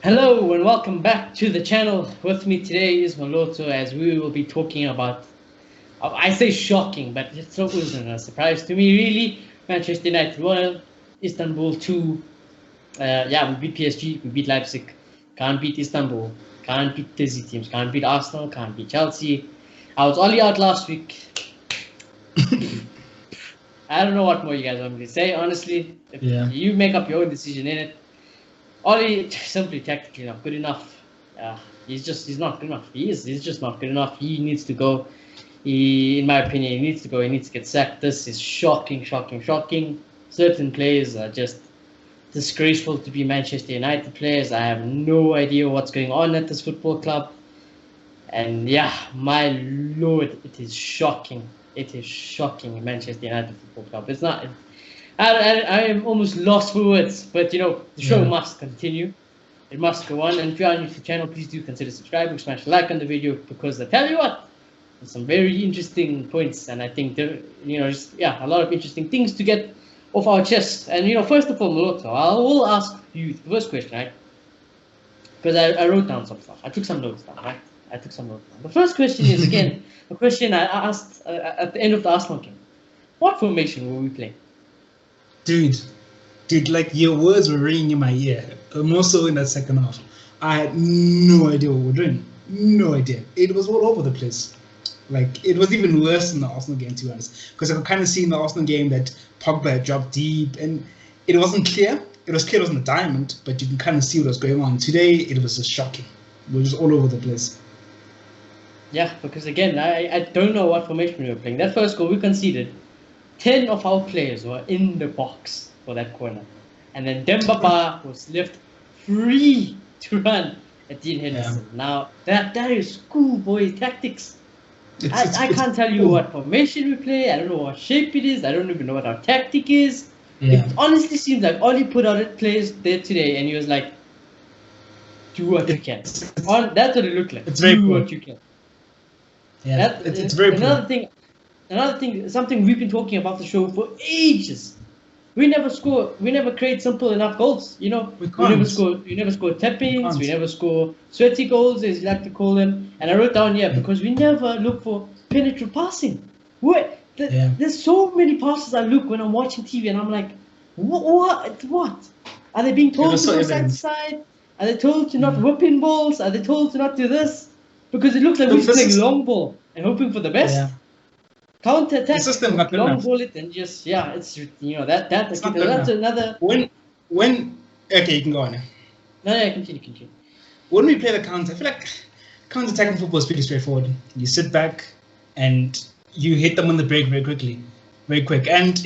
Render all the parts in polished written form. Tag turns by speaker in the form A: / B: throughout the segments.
A: Hello and welcome back to the channel. With me today is Maloto as we will be talking about, I say shocking, but it still isn't a surprise to me really. Manchester United 1, Istanbul 2. Yeah, we beat PSG, we beat Leipzig, can't beat Istanbul, can't beat dizzy teams, can't beat Arsenal, can't beat Chelsea. I was only out last week. I don't know what more you guys want me to say, honestly. If you make up your own decision in it. Oli simply tactically not good enough. He's not good enough. He's just not good enough. He needs to go. In my opinion, he needs to go. He needs to get sacked. This is shocking. Certain players are just disgraceful to be Manchester United players. I have no idea what's going on at this football club. And yeah, my lord, it is shocking. It is shocking, Manchester United Football Club. It's not. I am almost lost for words, but the show must continue. It must go on. And if you are new to the channel, please do consider subscribing, smash a like on the video, because I tell you what, there's some very interesting points, and I think there, a lot of interesting things to get off our chest. And first of all, Moloto, I will ask you the first question, right? Because I wrote down some stuff. I took some notes down, right? The first question is again a question I asked at the end of the Arsenal game. What formation will we play?
B: Dude, like your words were ringing in my ear, more so in that second half. I had no idea what we were doing. No idea. It was all over the place. Like, it was even worse in the Arsenal game, to be honest. Because I could kind of see in the Arsenal game that Pogba had dropped deep, and it wasn't clear. It was clear it wasn't a diamond, but you can kind of see what was going on. Today, it was just shocking. It was just all over the place.
A: Yeah, because again, I don't know what formation we were playing. That first goal we conceded, 10 of our players were in the box for that corner. And then Demba Ba was left free to run at Dean Henderson. Yeah. Now, that is schoolboy tactics. I can't tell you what formation we play. I don't know what shape it is. I don't even know what our tactic is. Yeah. It honestly seems like all he put out at players there today, and he was like, do what you can. That's what it looked like.
B: It's do
A: what you can.
B: Yeah, it's very
A: another thing, something we've been talking about the show for ages. We never create simple enough goals. We never score tap-ins, we never score sweaty goals, as you like to call them. And I wrote down here because we never look for penetrative passing. There's so many passes I look when I'm watching TV, and I'm like, what? Are they being told to go side to side? Are they told to not whip in balls? Are they told to not do this? Because it looks like we're playing long ball and hoping for the best. Yeah. Counter attack, long ball it, and just it's that's another.
B: When okay, you can go on.
A: No, continue.
B: When we play the counter, I feel like counter attacking football is pretty straightforward. You sit back and you hit them on the break very quick, and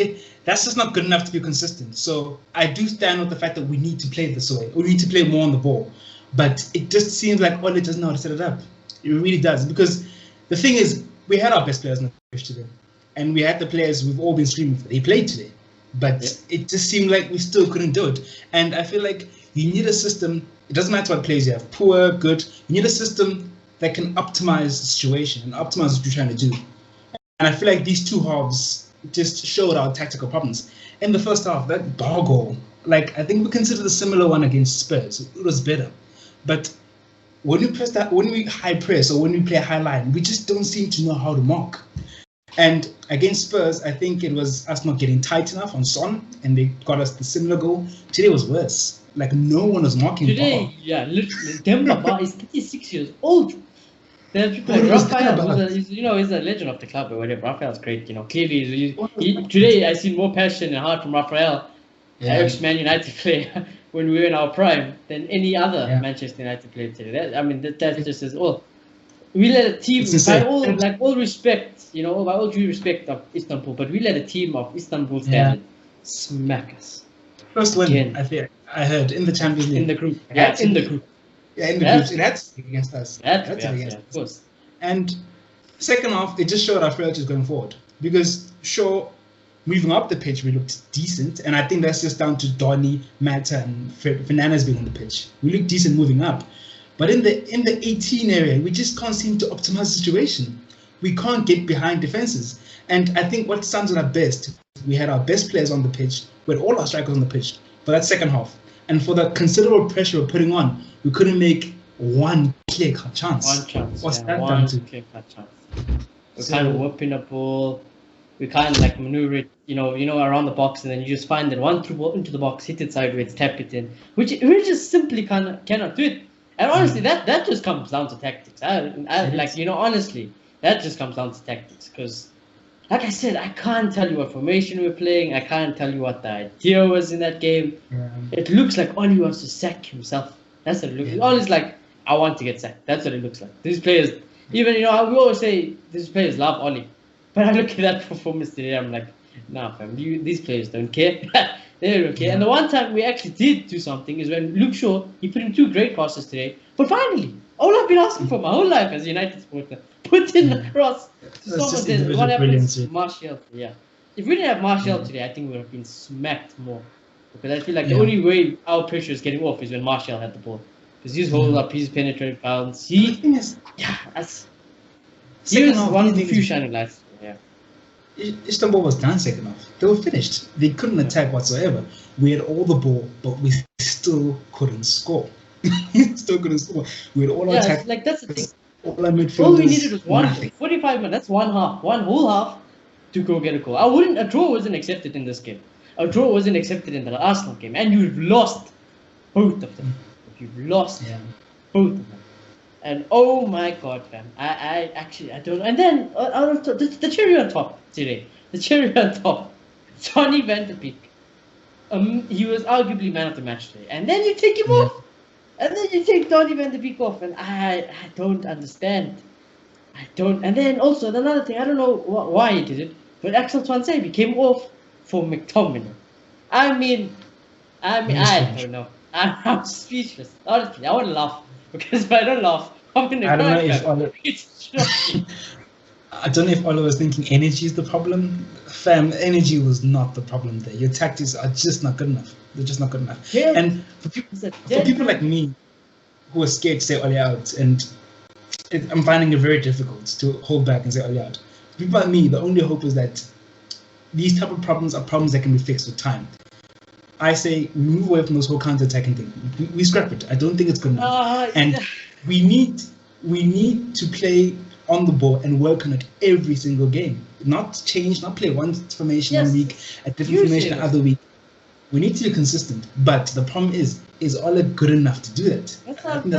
B: that's just not good enough to be consistent. So I do stand with the fact that we need to play this way. We need to play more on the ball, but it just seems like OLE doesn't know how to set it up. It really does, because the thing is, we had our best players on the pitch today, and we had the players we've all been screaming for. They played today, but it just seemed like we still couldn't do it. And I feel like you need a system. It doesn't matter what players you have, poor, good. You need a system that can optimize the situation and optimize what you're trying to do. And I feel like these two halves just showed our tactical problems. In the first half, that bar goal, like I think we considered a similar one against Spurs. It was better, but when we high press or when we play high line, we just don't seem to know how to mark. And against Spurs, I think it was us not getting tight enough on Son, and they got us the similar goal. Today was worse. Like, no one was marking
A: today. Bar. Yeah, literally. Demba Ba is 36 years old. There's people like Raphael, he's a legend of the club or whatever. Raphael's great. Clearly, today I see more passion and heart from Raphael, ex-Man United player, when we were in our prime, than any other Manchester United player today. That just says all. We let a team, by all respect, by all due respect of Istanbul, but we let a team of Istanbul standard smack us.
B: First win, I heard, in the Champions League.
A: In the group. Yeah, in the group.
B: Yeah, in the groups. It had to be against us.
A: Of course.
B: And second half, it just showed our frailties going forward. Because, sure, moving up the pitch, we looked decent. And I think that's just down to Donny, Mata, and Fernandez being on the pitch. We looked decent moving up. But in the 18 area, we just can't seem to optimize the situation. We can't get behind defenses. And I think what sums it up best, we had our best players on the pitch, we had all our strikers on the pitch for that second half. And for the considerable pressure we're putting on, we couldn't make one clear cut chance.
A: One chance.
B: What's
A: yeah,
B: that
A: one
B: down to?
A: clear cut chance. We're kind of whipping the ball. We kind of like maneuver it, around the box, and then you just find that one through ball into the box, hit it sideways, tap it in, which we just simply cannot do it. And honestly, that just comes down to tactics. Honestly, that just comes down to tactics. Because, like I said, I can't tell you what formation we're playing. I can't tell you what the idea was in that game.
B: Yeah.
A: It looks like Oli wants to sack himself. That's what it looks like. Oli's like, I want to get sacked. That's what it looks like. These players, even, we always say these players love Oli. But I look at that performance today, I'm like, nah, fam, these players don't care. They don't care. And the one time we actually did do something is when Luke Shaw, he put in 2 great crosses today. But finally, all I've been asking for my whole life as a United supporter, put in the cross. What happens to Martial? Yeah. If we didn't have Martial today, I think we would have been smacked more. Because I feel like the only way our pressure is getting off is when Martial had the ball. Because he's holding up, he's penetrating bounds. He was one of the few shining lights. Yeah.
B: Istanbul was done second half. They were finished. They couldn't attack whatsoever. We had all the ball, but we still couldn't score. We had all our attack.
A: Like that's the thing.
B: All our midfielders.
A: All we needed was 45 minutes. That's one whole half to go get a goal. A draw wasn't accepted in this game. A draw wasn't accepted in the Arsenal game, and you've lost both of them. You've lost both of them. And oh my God, fam, I don't know. And then the cherry on top today, Johnny Van de Beek. He was arguably man of the match today, and then you take him off, and then you take Johnny Van de Beek off, and I don't understand. And then also another thing, I don't know why he did it, but Axel Tuanzebe came off for McTominay. I mean, I don't know. I'm speechless. Honestly, I want to laugh. Because if I don't laugh, I'm going to cry.
B: I don't know if Ola was thinking energy is the problem. Fam, energy was not the problem there. Your tactics are just not good enough. They're just not good enough. Yeah. And for people like me who are scared to say Ole out, and I'm finding it very difficult to hold back and say Ole out. For people like me, the only hope is that these type of problems are problems that can be fixed with time. I say we move away from this whole counter-attacking thing. We scrap it. I don't think it's good enough. And we need to play on the ball and work on it every single game. Not play one formation one week, a different formation the other week. We need to be consistent. But the problem is Ole good enough to do that?
A: I was going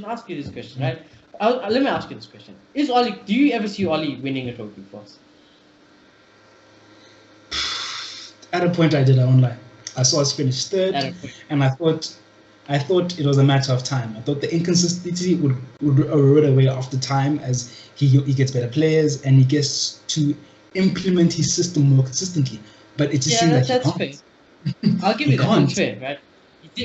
A: to ask you this question, right? Let me ask you this question. Do you ever see Ole winning a trophy for us?
B: At a point, I won't lie. I saw us finish third, and I thought it was a matter of time. I thought the inconsistency would erode away after time as he gets better players and he gets to implement his system more consistently. But it just seems like
A: that's fair. I'll give you that. That's fair, right?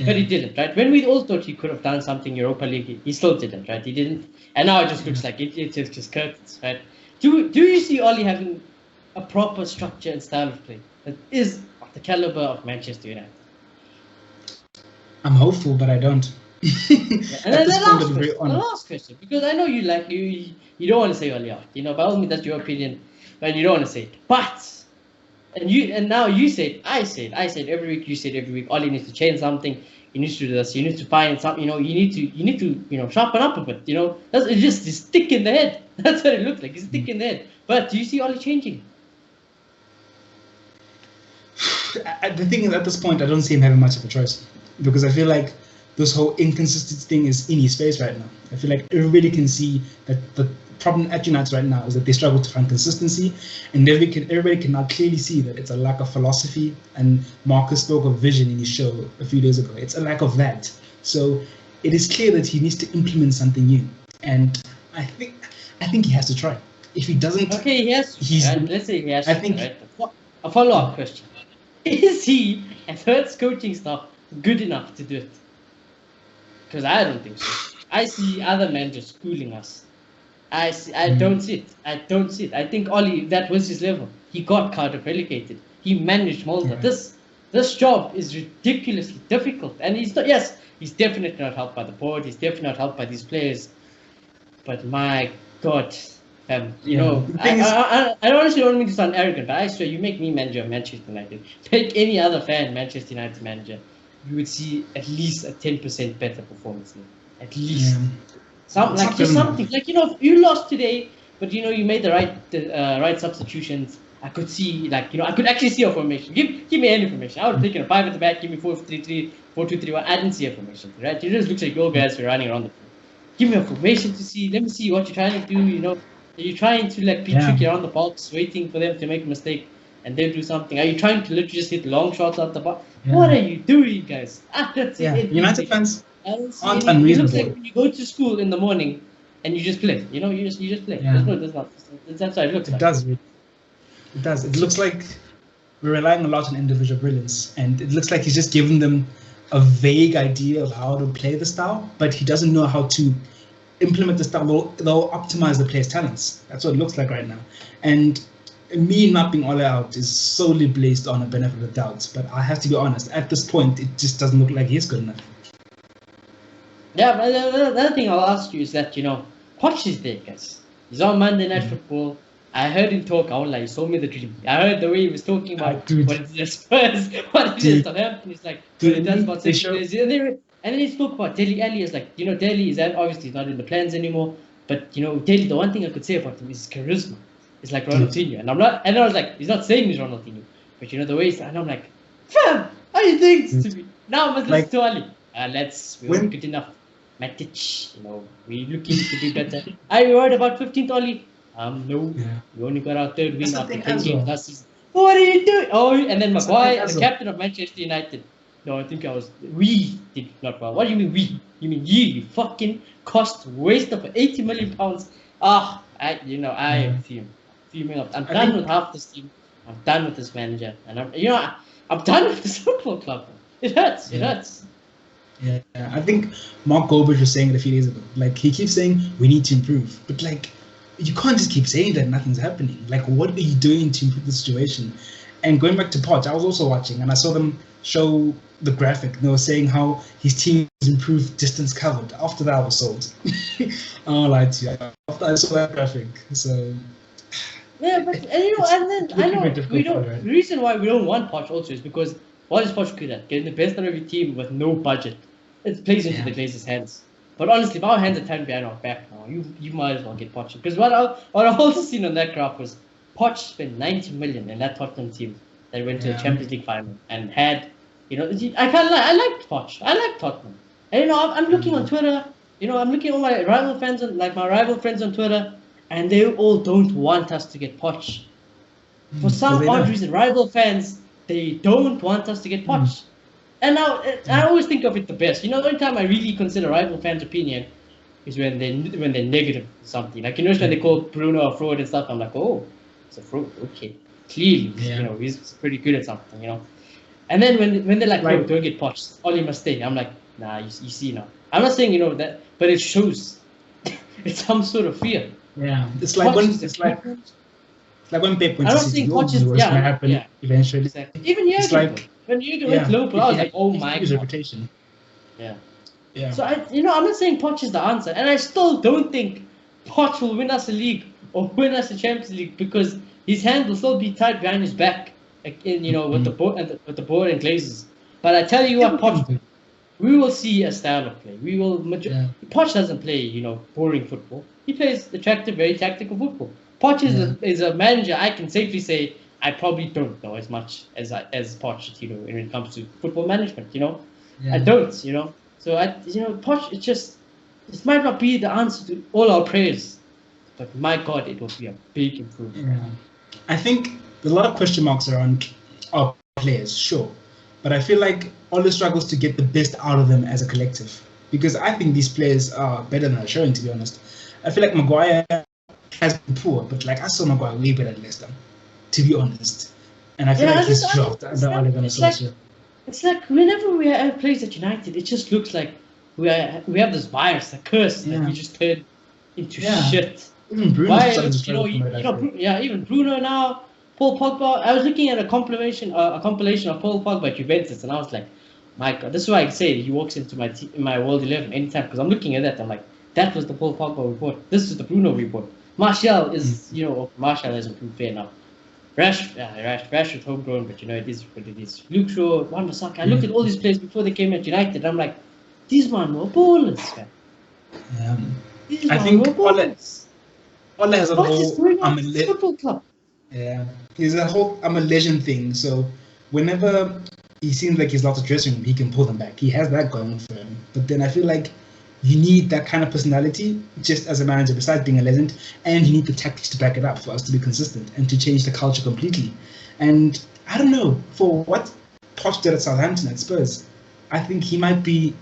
A: But he didn't, right? When we all thought he could have done something Europa League, he still didn't, right? He didn't, and now it just looks like it's just curtains, right? Do you see Ole having a proper structure and style of play that is of the caliber of Manchester United?
B: I'm hopeful, but I don't.
A: And then the last question, because I know you don't want to say Ole out, by all means that's your opinion, but you don't want to say it. But now you say it, I say it every week, you say it every week. Ole needs to change something. He needs to do this. You need to find something. You need to sharpen up a bit. It's just stick in the head. That's what it looks like. It's stick in the head. But do you see Ole changing?
B: The thing is, at this point, I don't see him having much of a choice, because I feel like this whole inconsistency thing is in his face right now. I feel like everybody can see that the problem at United right now is that they struggle to find consistency, and everybody can now clearly see that it's a lack of philosophy. And Marcus spoke of vision in his show a few days ago. It's a lack of that. So it is clear that he needs to implement something new, and I think he has to try. If he doesn't,
A: okay, he has to. Let's say he has to. I think a follow-up question: is he and Hurt's coaching staff good enough to do it? Because I don't think so. I see other managers schooling us. I don't see it. I think Ole, that was his level. He got Cardiff relegated. He managed Molde. Right. This job is ridiculously difficult, and he's not. Yes, he's definitely not helped by the board. He's definitely not helped by these players. But my God, I honestly don't mean to sound arrogant, but I swear, you make me manager of Manchester United, make any other fan Manchester United manager, you would see at least a 10% better performance. At least.
B: Yeah.
A: Something. Like, if you lost today, but, you made the right substitutions. I could see, I could actually see a formation. Give me any formation. I would take 5 at the back, give me 4-3-3, 4-2-3-1. I didn't see a formation, right? It just looks like your guys were running around the field. Give me a formation to see. Let me see what you're trying to do, Are you trying to, be tricky around the box, waiting for them to make a mistake and they'll do something? Are you trying to literally just hit long shots out the box? Yeah. What are you doing, guys? That's it.
B: United fans aren't unreasonable.
A: It looks like when you go to school in the morning and you just play. You just play.
B: Yeah.
A: That's how it looks like.
B: It does. It looks like we're relying a lot on individual brilliance, and it looks like he's just given them a vague idea of how to play the style, but he doesn't know how to implement the style. They'll optimize the player's talents. That's what it looks like right now. And me not being all out is solely based on a benefit of the doubt. But I have to be honest, at this point, it just doesn't look like he's good enough.
A: Yeah, but the other thing I'll ask you is that, Poch is there, guys. He's on Monday Night Football. I heard him talk. I won't lie, he sold me the dream. I heard the way he was talking about what it is Spurs, what it is Southampton. It's like, it does about 6 players. And then he spoke about Dele Alli. It's like, Dele is obviously not in the plans anymore. But, Dele, the one thing I could say about him is charisma. It's like Ronaldinho. And I was like, he's not saying he's Ronaldinho. But, the way he's, and I'm like, fam, how you doing this to me? Now I must listen to Ali. We're good enough. Matic, we're looking to be better. Are you worried about 15th Oli? No. Yeah. We only got our 3rd win after 10 games last season. What are you doing? Oh, and then Maguire, the captain of Manchester United. No, I think we did not well. What do you mean we? You mean you fucking cost waste of 80 million pounds. I am fuming up. I'm done with half this team. I'm done with this manager. And I'm done with this football club. It hurts. It hurts.
B: Yeah, I think Mark Goldbridge was saying it a few days ago. Like, he keeps saying we need to improve, but you can't just keep saying that nothing's happening. Like, what are you doing to improve the situation? And going back to Poch, I was also watching and I saw them show the graphic. They were saying how his team has improved distance covered. After that, I was sold. I won't lie to you. After I saw that graphic, so.
A: Yeah, but the reason why we don't want Poch also is because what is Poch good at? Getting the best out of your team with no budget. It plays into the Glazers' hands. But honestly, if our hands are tied behind our back now, you might as well get Poch. Because what I also seen on that graph was Poch spent 90 million in that Tottenham team that went to the Champions League final and had, I can't lie, I liked Poch. I liked Tottenham. And I'm looking on Twitter, I'm looking at all my rival fans on Twitter, and they all don't want us to get Poch. For some odd reason, rival fans, they don't want us to get Poch. And now, I always think of it the best. The only time I really consider rival fans' opinion is when they're negative or something. Like, when they call Bruno a fraud and stuff, I'm like, oh, it's a fraud. Okay. Clearly, he's pretty good at something, And then when they're like, no, don't get Poch. Oli must stay. I'm like, nah, you see now. I'm not saying, that, but it shows. It's some sort of fear.
B: Yeah. It's like when Pep went to City, what's going to happen eventually.
A: Exactly. Even when you went to Liverpool, I was like, oh my god.
B: Reputation.
A: Yeah. So I'm not saying Poch is the answer, and I still don't think Poch will win us a league or win us a Champions League because his hand will still be tied behind his back, with the board and Glazers. But I tell you what, Poch, we will see a style of play. We will. Poch doesn't play, boring football. He plays attractive, very tactical football. Poch is a manager. I can safely say I probably don't know as much as Poch, when it comes to football management. I don't. So Poch. It might not be the answer to all our prayers, but my God, it will be a big improvement.
B: Yeah. I think there's a lot of question marks around our players, sure, but I feel like Ole struggles to get the best out of them as a collective because I think these players are better than they're showing. To be honest, I feel like Maguire has been poor, but I saw Maguire way better than Leicester, to be honest. And I feel like he's dropped under Ole Gunnar Solskjaer.
A: It's like whenever we have plays at United, it just looks like we have this virus, a curse that we just turn into shit.
B: Even Bruno,
A: even Bruno now, Paul Pogba. I was looking at a compilation of Paul Pogba at Juventus, and I was like, my God, this is why I say he walks into my World 11 anytime because I'm looking at that. I'm like, that was the Paul Pogba we bought. This is the Bruno we bought. Martial is, Martial has improved fair enough. Rashford's homegrown, but it is what it is. Luke Shaw, Wan-Bissaka. I looked at all these players before they came at United. I'm like, these man were ballers, man.
B: I think Ole has a whole
A: football club.
B: Yeah, he's a whole I'm a legend thing. So whenever he seems like he's lost a dressing room, he can pull them back. He has that going for him. But then I feel like you need that kind of personality just as a manager, besides being a legend, and you need the tactics to back it up for us to be consistent and to change the culture completely. And I don't know, for what Poch did at Southampton at Spurs, I think he might be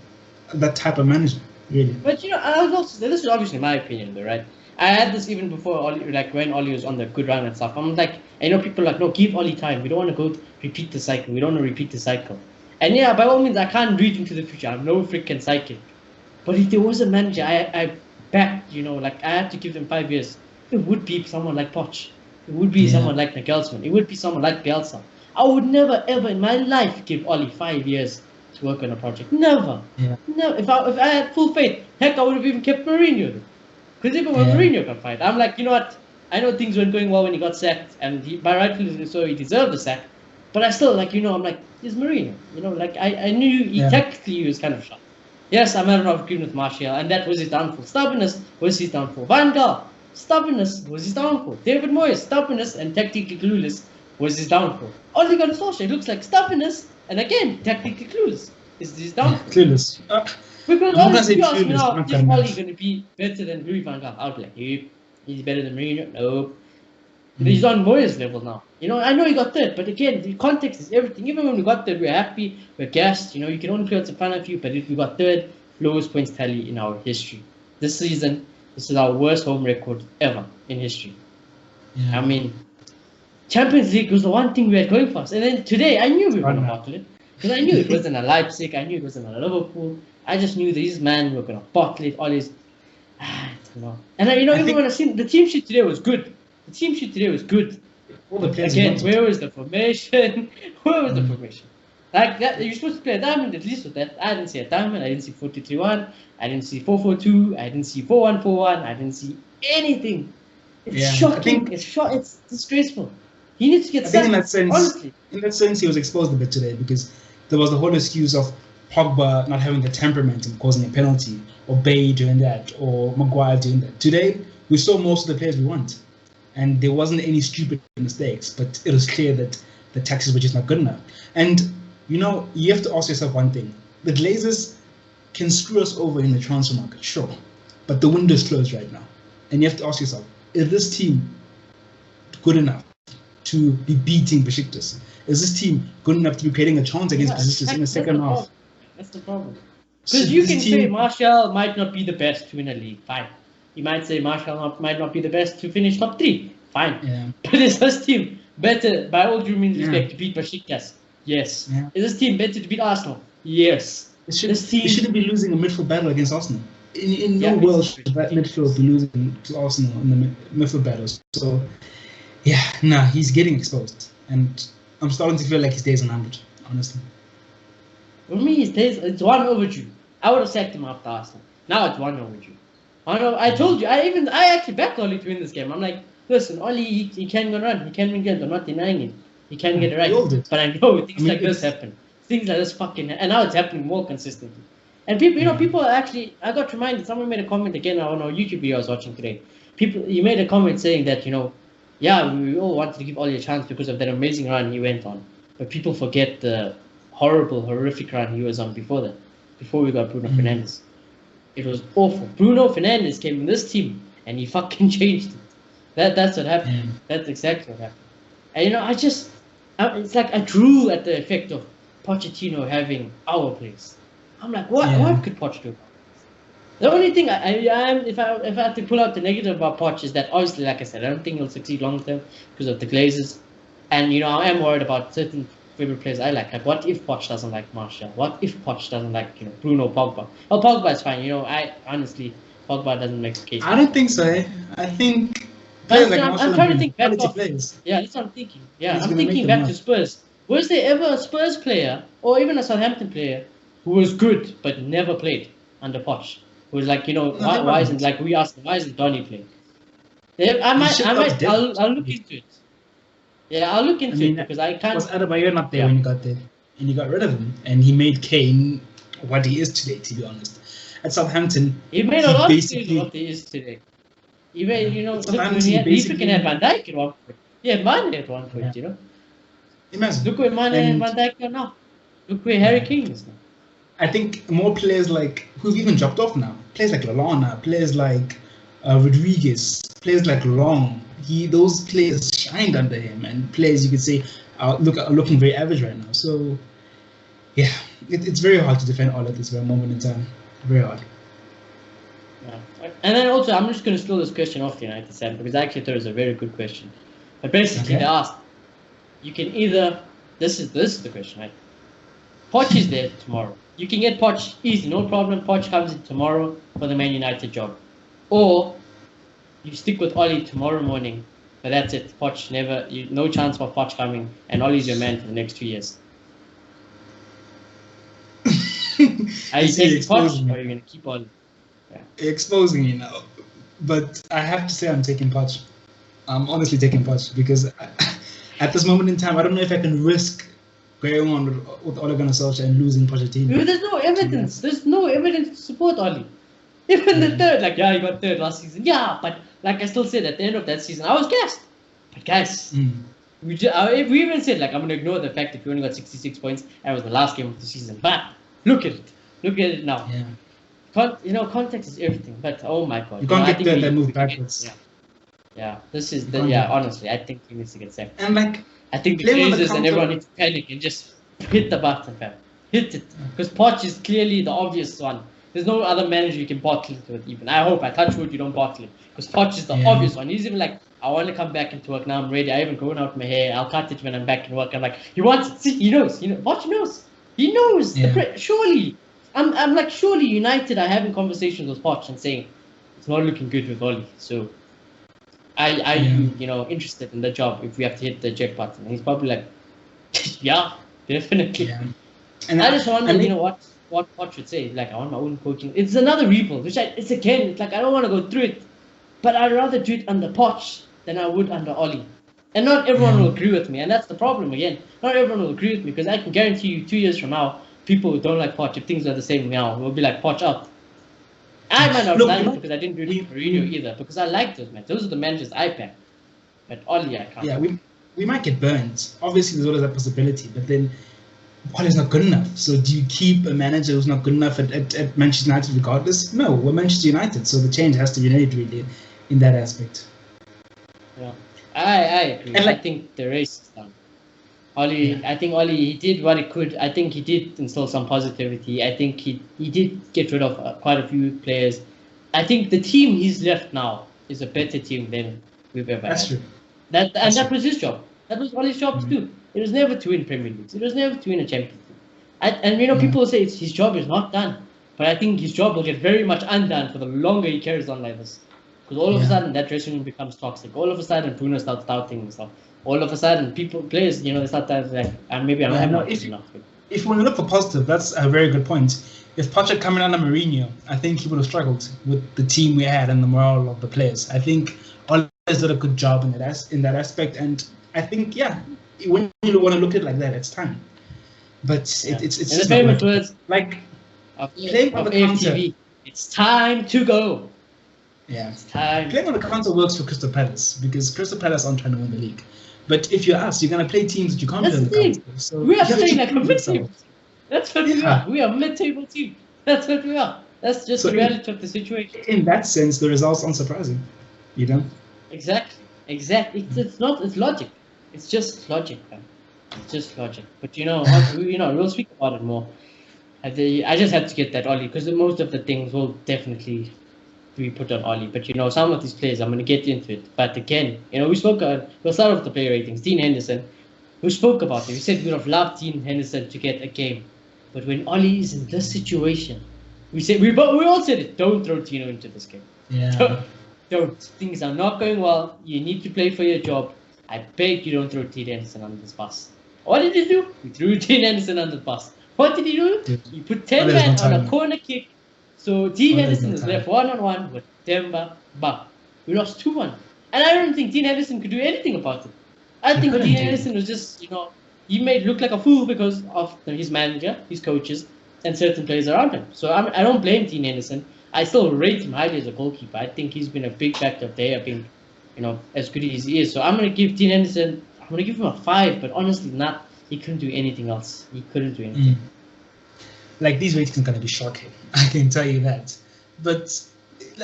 B: that type of manager, really.
A: But I was also, this is obviously my opinion though, right? I had this even before Oli, like when Oli was on the good run and stuff. I'm like, people are like, no, give Oli time. We don't want to repeat the cycle. We don't want to repeat the cycle. And yeah, by all means, I can't read into the future. I'm no freaking psychic. But if there was a manager, I bet, like I had to give them 5 years, it would be someone like Poch. It would be someone like Nagelsmann. It would be someone like Bielsa. I would never, ever in my life give Oli 5 years to work on a project. Never.
B: Yeah.
A: No. If I had full faith, heck, I would have even kept Mourinho. Because even when Mourinho got fired, I'm like, you know what? I know things weren't going well when he got sacked, and by rightfully so, he deserved the sack. But I still, I'm like, he's Mourinho. I knew he technically was kind of shot. Yes, I'm not agreeing with Martial, and that was his downfall. Stubbornness was his downfall. Van Gaal, stubbornness was his downfall. David Moyes, stubbornness and technically clueless was his downfall. All he got is Solskjaer. It looks like stubbornness, and again, technically clueless is his downfall.
B: Clueless.
A: Because honestly, you ask me now, is Oli going to be better than Louis Van Gaal? I'll be like, yep. He's better than Mourinho? Nope. He's on Moyes level now. I know he got third, but again, the context is everything. Even when we got third, we're happy, we're gassed. You can only play what's in front of you, but if we got third, lowest points tally in our history. This season, this is our worst home record ever in history. Yeah. I mean, Champions League was the one thing we had going for us. And then today, I knew we were going to bottle it. Because I knew it wasn't a Leipzig, I knew it wasn't a Liverpool. I just knew these men were going to bottle it, all these. I don't know. And even when I seen the team sheet today was good. The team sheet today was good.
B: All the players
A: again, where was the formation? Where was the formation? Like that, you're supposed to play a diamond at least with that. I didn't see a diamond. I didn't see 4-3-1. I didn't see 4-4-2. I didn't see 4-1-4-1. I didn't see anything. It's shocking. It's disgraceful. He needs to get sacked. Honestly,
B: in that sense, he was exposed a bit today because there was the whole excuse of Pogba not having the temperament and causing a penalty, or Bay doing that, or Maguire doing that. Today, we saw most of the players we want. And there wasn't any stupid mistakes, but it was clear that the taxes were just not good enough. And, you have to ask yourself one thing. The Glazers can screw us over in the transfer market, sure. But the window's closed right now. And you have to ask yourself, is this team good enough to be beating Besiktas? Is this team good enough to be creating a chance against Besiktas in the second half?
A: That's the problem. Because you can say Martial might not be the best to win a league, fine. You might say Martial might not be the best to finish top 3, fine. Yeah. But is this team better, by all due means respect, to beat Besiktas? Yes. Yeah. Is this team better to beat Arsenal? Yes.
B: It shouldn't be losing a midfield battle against Arsenal. In no world should that midfield be losing to Arsenal in the midfield battles. So, he's getting exposed. And I'm starting to feel like his days are numbered, honestly.
A: For me, his days, it's one overdue. I would have sacked him after Arsenal. Now it's one overdue. I told you, I actually backed Oli to win this game. I'm like, listen, Oli, he can go run. He can win games. I'm not denying it. He can get it right. But I know things like this happen. Things like this and now it's happening more consistently. And people, people actually, I got reminded, someone made a comment again on our YouTube video I was watching today. You made a comment saying that, we all wanted to give Oli a chance because of that amazing run he went on. But people forget the horrific run he was on before that, before we got Bruno Fernandes. It was awful. Bruno Fernandes came in this team and he fucking changed it. That's what happened. That's exactly what happened. And it's like I drool at the effect of Pochettino having our place. I'm like, what could Poch do? The only thing if I have to pull out the negative about Poch is that obviously, like I said, I don't think he'll succeed long term because of the Glazers. And I am worried about certain favorite players I like. Like, what if Poch doesn't like Martial? What if Poch doesn't like Bruno, Pogba? Oh, Pogba is fine. I honestly, Pogba doesn't make the case.
B: I don't think so. I think
A: players like Martial, I'm trying to think back. Yeah, that's what I'm thinking. Yeah, I'm thinking back to Spurs. Was there ever a Spurs player or even a Southampton player who was good but never played under Poch? Who was like, why isn't, like we asked him, why isn't Donny playing? I'll look into it. Yeah, I'll look into it because I can't.
B: Was Adebayo not there when you got there? And you got rid of him, and he made Kane what he is today. To be honest, at Southampton,
A: He made a lot of things what he is today. He made, look, when he freaking had Van Dijk at one point. Yeah, Mane at one point,
B: Imagine.
A: Look where Mane and Van Dijk are now. Look where Harry Kane is now.
B: I think more players like who've even dropped off now. Players like Lallana, players like Rodriguez, players like Long. Those players shined under him, and players you could say are looking very average right now. So, yeah, it's very hard to defend all at this very moment in time. Very hard.
A: Yeah. And then also, I'm just going to steal this question off the United Sam because I actually thought it was a very good question. But basically, they asked, you can either this is the question, right? Poch is there tomorrow. You can get Poch easy, no problem. Poch comes in tomorrow for the Man United job. Or you stick with Ole tomorrow morning, but that's it. Poch no chance for Poch coming, and Ole's your man for the next 2 years. Are you taking Poch or are you going to keep Ole? Yeah.
B: Exposing me now. But I have to say I'm taking Poch. I'm honestly taking Poch because at this moment in time, I don't know if I can risk going on with Ole Gunnar Solskjaer and losing Pochettino.
A: There's no evidence. There's no evidence to support Ole. Even the third, he got third last season. Yeah, but like I still said, at the end of that season, I was gassed. But guys, we even said, I'm going to ignore the fact that we only got 66 points and it was the last game of the season. But look at it. Look at it now. Yeah. Context is everything. But oh my God.
B: You can't get that move backwards.
A: Yeah. This is honestly, I think he needs to get sacked.
B: And
A: I think the Glazers and everyone needs to panic and just hit the button, fam. Hit it. Because Poch is clearly the obvious one. There's no other manager you can bottle it with even. I hope, I touch wood, you don't bottle it. Because Poch is the obvious one. He's even like, I want to come back into work now, I'm ready. I haven't grown out my hair. I'll cut it when I'm back in work. I'm like, he wants it. See, he knows. Poch knows. He knows. Yeah. Surely. I'm like, surely United are having conversations with Poch and saying, it's not looking good with Ole. So, are you interested in the job if we have to hit the eject button? And he's probably like, yeah, definitely. Yeah. And I just wonder, what Poch would say. Like, I want my own coaching. It's another rebuild, which I don't want to go through it. But I'd rather do it under Poch than I would under Ole. And not everyone will agree with me. And that's the problem again. Not everyone will agree with me because I can guarantee you 2 years from now, people who don't like Poch, if things are the same now, will be like, Poch out. I might not have done it because I didn't do it for Mourinho either. Because I like those men. Those are the managers I pack. But Ole, I can't.
B: Yeah, we might get burned. Obviously, there's always that possibility. But then Ole's not good enough. So do you keep a manager who's not good enough at Manchester United regardless? No, we're Manchester United. So the change has to be made really in that aspect.
A: Yeah, I agree. And I think the race is done. I think Ole, he did what he could. I think he did instill some positivity. I think he did get rid of quite a few players. I think the team he's left now is a better team than we've ever had.
B: That's true.
A: That was his job. That was Ole's job to do. It was never to win Premier Leagues. It was never to win a Champions League. And people say his job is not done. But I think his job will get very much undone for the longer he carries on like this. Because all of a sudden that dressing room becomes toxic. All of a sudden Bruno starts doubting himself. All of a sudden players, they start like, maybe I'm not good enough.
B: If you want to look for positive, that's a very good point. If Poch had come in under Mourinho, I think he would have struggled with the team we had and the morale of the players. I think Ole did a good job in that aspect, and I think when you want to look at it like that, it's time. But it's
A: in the famous words
B: playing on the counter.
A: It's time to go.
B: Yeah,
A: it's time.
B: Playing on the counter works for Crystal Palace because Crystal Palace aren't trying to win the league. But if you're us, you're going to play teams that you can't play on the counter. So
A: we are playing like a mid-table. That's what we are. We are a mid-table team. That's what we are. That's just the reality of the situation.
B: In that sense, the results aren't surprising.
A: Exactly. It's logic. It's just logic, man. It's just logic. But we'll speak about it more. I just had to get that Ole because most of the things will definitely be put on Ole. But some of these players, I'm going to get into it. But again, we'll start with the player ratings. Dean Henderson, we spoke about it. We said we would have loved Dean Henderson to get a game. But when Ole is in this situation, we all said it. Don't throw Tino into this game.
B: Yeah.
A: Don't. Things are not going well. You need to play for your job. I beg you don't throw Dean Henderson under this bus. What did he do? He threw Dean Henderson under the bus. What did he do? He put 10 men on a corner kick. So Dean Henderson is left one-on-one with Demba Ba. We lost 2-1. And I don't think Dean Henderson could do anything about it. I think Dean Henderson was just, he made look like a fool because of his manager, his coaches, and certain players around him. So I don't blame Dean Henderson. I still rate him highly as a goalkeeper. I think he's been a big factor there, being, as good as he is. So I'm going to give Dean Henderson, I'm going to give him a 5, but honestly, he couldn't do anything else. He couldn't do anything.
B: Like, these ratings are going to be shocking. I can tell you that. But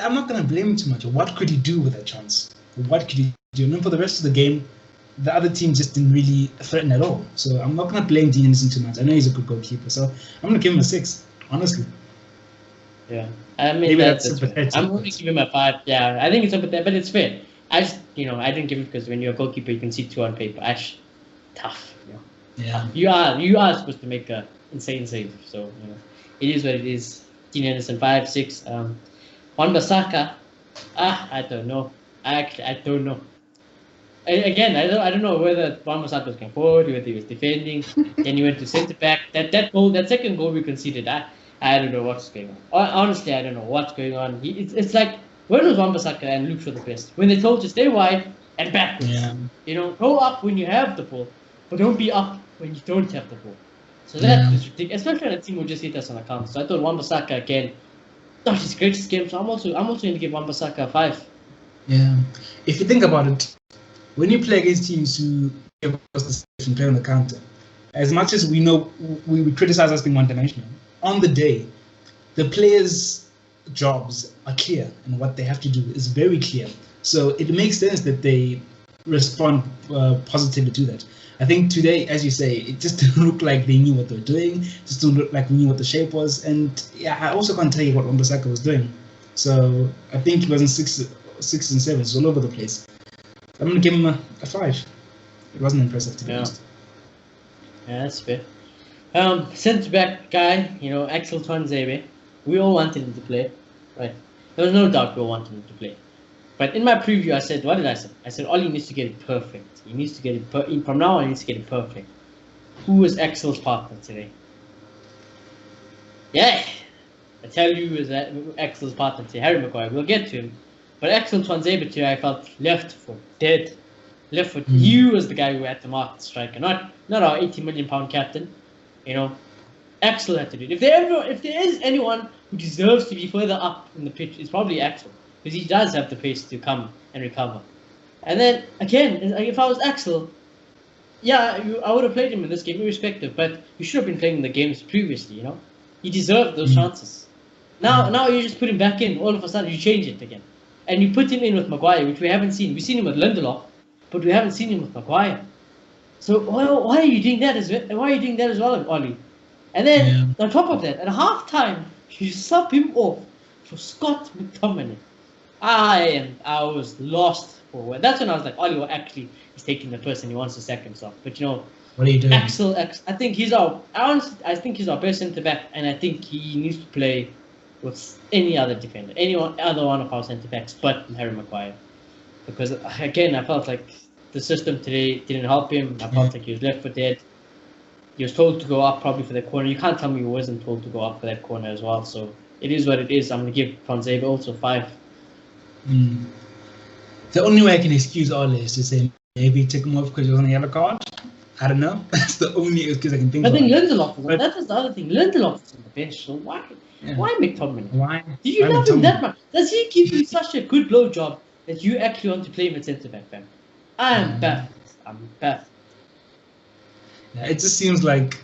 B: I'm not going to blame him too much. What could he do with that chance? What could he do? And then for the rest of the game, the other team just didn't really threaten at all. So I'm not going to blame Dean Henderson too much. I know he's a good goalkeeper. So I'm going to give him a 6, honestly.
A: Yeah. I mean, that's fair. I'm going to give him a 5. Yeah, I think it's sympathetic, but it's fair. I just, I didn't give it because when you're a goalkeeper, you can see 2 on paper. Tough.
B: Yeah.
A: You are supposed to make a insane save. So, it is what it is. Dean Henderson, 5, 6. Wan-Bissaka, I don't know. I don't know. Again, I don't know whether Wan-Bissaka was going forward, whether he was defending. Then he went to centre back. That second goal we conceded, I don't know what's going on. Honestly, I don't know what's going on. It's like, when was Wan-Bissaka and Luke Shaw the best? When they told you stay wide and backwards. Yeah. Go up when you have the ball, but don't be up when you don't have the ball. So that was ridiculous, especially when a team would just hit us on a counter. So I thought Wan-Bissaka again, his greatest game. So I'm also going to give Wan-Bissaka a 5.
B: Yeah. If you think about it, when you play against teams who give us the play on the counter, as much as we know we criticize us being one-dimensional, on the day, the players' jobs are clear and what they have to do is very clear. So it makes sense that they respond positively to that. I think today, as you say, it just didn't look like they knew what they were doing. It just didn't look like we knew what the shape was. And yeah, I also can't tell you what Wan-Bissaka was doing. So I think he was in 6 and 7s all over the place. I'm going to give him a 5. It wasn't impressive, to be honest.
A: Yeah, that's fair. Centre-back guy, Axel Tuanzebe. We all wanted him to play, right? There was no doubt we all wanted him to play. But in my preview, I said, what did I say? I said, Ollie needs to get it perfect. He needs to get it from now on, he needs to get it perfect. Who was Axel's partner today? Yeah, I tell you, who was Axel's partner today? Harry Maguire. We'll get to him. But Axel Tuanzebe today, I felt left for dead. Left foot. He was the guy who had to mark the striker, not our £80 million captain. Axel had to do it. If there is anyone who deserves to be further up in the pitch, it's probably Axel, because he does have the pace to come and recover. And then again, if I was Axel, I would have played him in this game, irrespective. But you should have been playing the games previously. He deserved those chances. Now you just put him back in. All of a sudden, you change it again, and you put him in with Maguire, which we haven't seen. We've seen him with Lindelof, but we haven't seen him with Maguire. So why are you doing that as well? Why are you doing that as well, Ollie? And then on top of that, at halftime, you sub him off for Scott McTominay. I was lost for words. That's when I was like, Ollie, actually, he's taking the person he wants to sack himself. But
B: what are you doing?
A: Axel, I think he's our best centre back, and I think he needs to play with any other defender, other one of our centre backs, but Harry Maguire. Because again, I felt like the system today didn't help him. I felt like he was left for dead. He was told to go up probably for that corner. You can't tell me he wasn't told to go up for that corner as well. So it is what it is. I'm going to give Tuanzebe also 5.
B: The only way I can excuse Ole is to say maybe take him off because he was on a yellow card. I don't know. That's the only excuse I can think of.
A: I think Lindelof was that was the other thing. Lindelof was on the bench. So why McTominay?
B: Why?
A: Do you love him that much? Does he give you such a good blowjob that you actually want to play him at centre back, fam? I'm baffled.
B: Yeah, it just seems like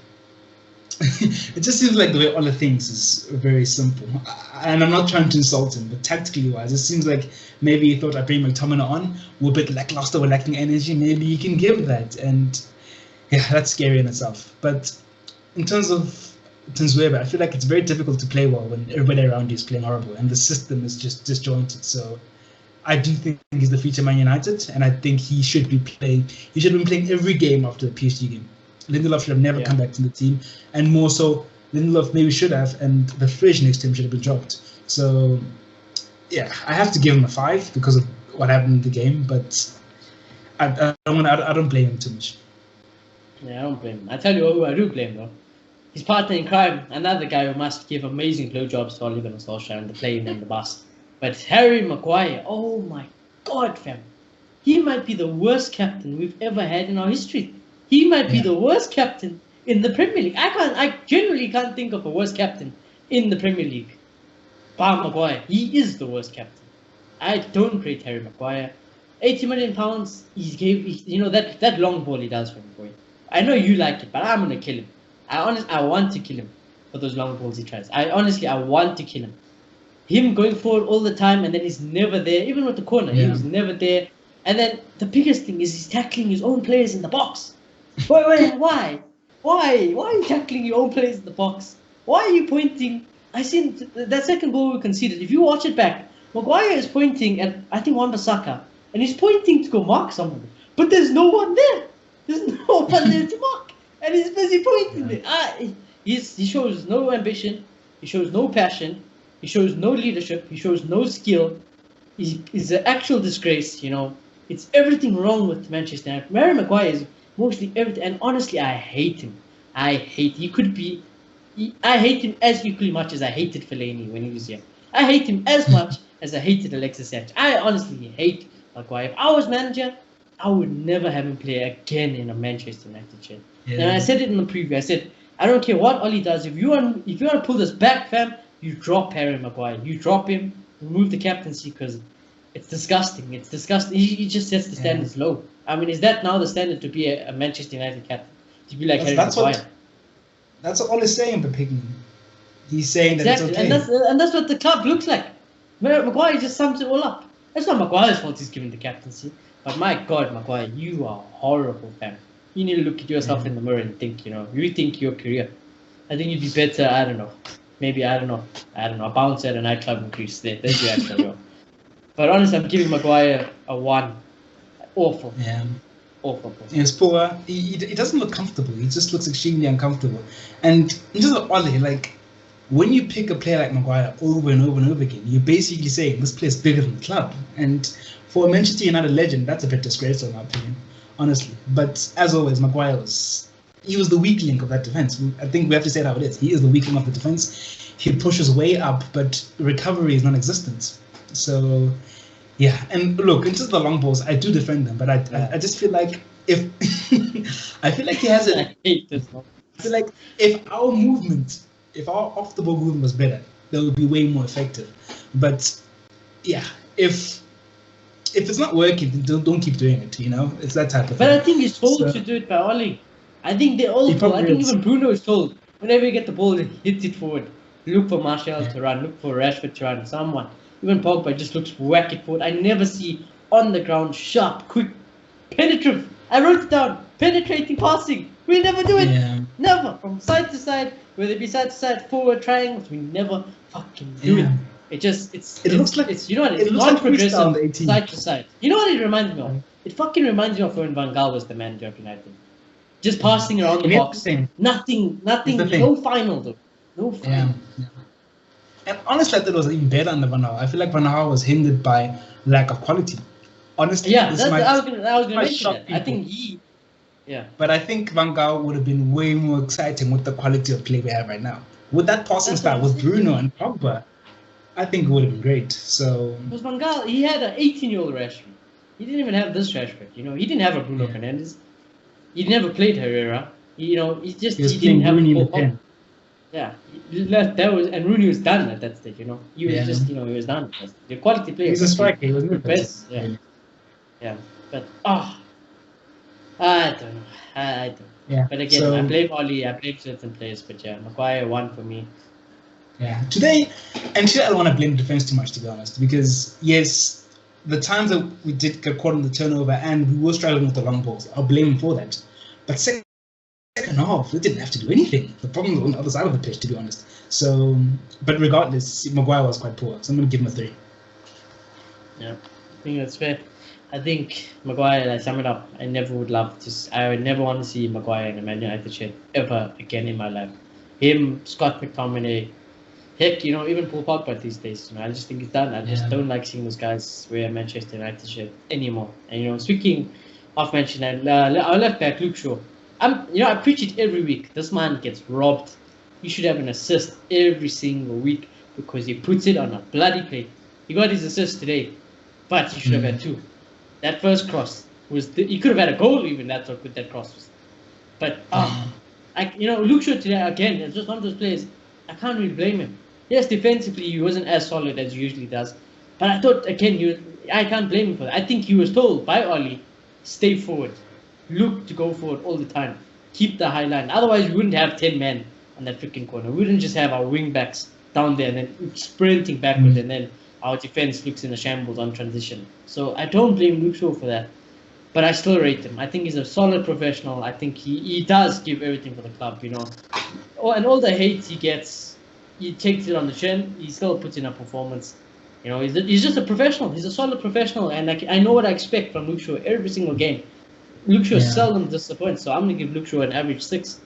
B: the way Ole thinks is very simple. And I'm not trying to insult him, but tactically wise, it seems like maybe he thought I bring McTominay on, we're a bit lackluster, we're lacking energy, maybe he can give that. And yeah, that's scary in itself. But in terms of Tuanzebe, I feel like it's very difficult to play well when everybody around you is playing horrible and the system is just disjointed. So I do think he's the future Man United, and I think he should be playing. He should have been playing every game after the PSG game. Lindelof should have never come back to the team, and more so, Lindelof maybe should have, and the fridge next to him should have been dropped. So, yeah, I have to give him a 5 because of what happened in the game, but I don't blame him too much.
A: Yeah, I don't blame him. I tell you who I do blame though. His partner in crime, another guy who must give amazing blowjobs to Ole Gunnar Solskjaer and the plane and the bus. But Harry Maguire, oh my God, fam. he might be the worst captain we've ever had in our history. He might be the worst captain in the Premier League. I generally can't think of a worse captain in the Premier League. Bar Maguire, he is the worst captain. I don't rate Harry Maguire. £80 million, that long ball he does for me, boy. I know you like it, but I'm gonna kill him. I want to kill him for those long balls he tries. I want to kill him. Him going forward all the time, and then he's never there. Even with the corner, he was never there. And then the biggest thing is he's tackling his own players in the box. Why? Why are you tackling your own players in the box? Why are you pointing? I seen that second goal we conceded. If you watch it back, Maguire is pointing at, I think, Wan-Bissaka, and he's pointing to go mark someone. But there's no one there. There's no one there to mark. And he's busy pointing there. He shows no ambition. He shows no passion. He shows no leadership. He shows no skill. He's an actual disgrace, It's everything wrong with Manchester United. Harry Maguire is mostly everything. And honestly, I hate him. I hate him as equally much as I hated Fellaini when he was here. I hate him as much as I hated Alexis Sanchez. I honestly hate Maguire. If I was manager, I would never have him play again in a Manchester United shirt. Yeah. And I said it in the preview. I said, I don't care what Oli does. If you want to pull this back, fam, you drop Harry Maguire. You drop him, remove the captaincy, because it's disgusting. It's disgusting. He just sets the standards low. I mean, is that now the standard to be a Manchester United captain? To be like Harry Maguire?
B: That's what Oli's saying for picking him. He's saying that it's okay.
A: And that's what the club looks like. Maguire just sums it all up. It's not Maguire's fault he's given the captaincy. But my God, Maguire, you are horrible, fam. You need to look at yourself in the mirror and think, rethink your career. I think you'd be better, I don't know. Maybe, I don't know, a bouncer at a nightclub in Greece. There's your actual job. But honestly, I'm giving Maguire a 1. Awful.
B: Yeah.
A: Awful.
B: Yes, poor. He doesn't look comfortable. He just looks extremely uncomfortable. And in terms of Ole, when you pick a player like Maguire over and over and over again, you're basically saying this player's bigger than the club. And for a Manchester United legend, that's a bit disgraceful in my opinion, honestly. But as always, Maguire was the weak link of that defense. I think we have to say it how it is. He is the weak link of the defense. He pushes way up, but recovery is non-existent. So, yeah. And look, in terms of the long balls, I do defend them, but I just feel like I feel like he has
A: I hate this one.
B: I feel like if our off-the-ball movement was better, that would be way more effective. But yeah, if it's not working, then don't keep doing it. It's that type of thing.
A: But I think he's told to do it by Oli. I think they're all told. I think even Bruno is told. Whenever you get the ball, hit it forward. Look for Martial to run. Look for Rashford to run. Someone. Even Pogba just looks whack it forward. I never see on the ground sharp, quick, penetrative. I wrote it down. Penetrating passing. We never do it. Yeah. Never. From side to side, whether it be side to side, forward, triangles, we never fucking do it. It looks like it's non-progressive side to side. You know what it reminds me of? It fucking reminds me of when Van Gaal was the manager of United. Just passing around the box. Nothing. No final though. No final. Yeah.
B: And honestly, I thought it was even better under Van Gaal. I feel like Van Gaal was hindered by lack of quality. Honestly,
A: I was gonna mention that. I think
B: But I think Van Gaal would have been way more exciting with the quality of play we have right now. With that passing style, with Bruno and Pogba, I think it would have been great. So
A: because Van Gaal, he had an 18-year-old Rashford. He didn't even have this Rashford. He didn't have a Bruno Fernandes. He never played Herrera. He didn't have
B: Rooney
A: a full. Yeah, and Rooney was done at that stage. He was he was done. The quality player.
B: He's a striker. He was the
A: best. Yeah, but I don't know. I don't.
B: Yeah.
A: But again, I blame Oli. I blame certain players. But yeah, Maguire 1 for me.
B: Yeah. Today I don't want to blame the defense too much, to be honest, because yes, the times that we did get caught on the turnover and we were struggling with the long balls, I'll blame him for that. But second half, we didn't have to do anything. The problem was on the other side of the pitch, to be honest. So, but regardless, Maguire was quite poor. So I'm going to give him a 3.
A: Yeah, I think that's fair. I think Maguire, I sum it up, I would never want to see Maguire in a Man United shirt ever again in my life. Him, Scott McTominay, heck, even Paul Pogba these days. I just think it's done. I just don't like seeing those guys wear a Manchester United shirt anymore. And speaking of Manchester United, our left back Luke Shaw. I preach it every week. This man gets robbed. He should have an assist every single week because he puts it on a bloody plate. He got his assist today, but he should have had 2. That first cross he could have had a goal even. That's how good that cross was. But Luke Shaw today again. It's just one of those players. I can't really blame him. Yes, defensively he wasn't as solid as he usually does. But I thought again, I can't blame him for that. I think he was told by Oli, stay forward, look to go forward all the time, keep the high line. Otherwise, we wouldn't have 10 men on that freaking corner. We wouldn't just have our wing backs down there and then sprinting backwards, and then our defense looks in a shambles on transition. So I don't blame Luke Shaw for that, but I still rate him. I think he's a solid professional. I think he does give everything for the club, and all the hate he gets, he takes it on the chin. He still puts in a performance. He's just a professional. He's a solid professional, and I know what I expect from Luke Shaw every single game. Luke Shaw seldom disappoints, so I'm going to give Luke Shaw an average 6.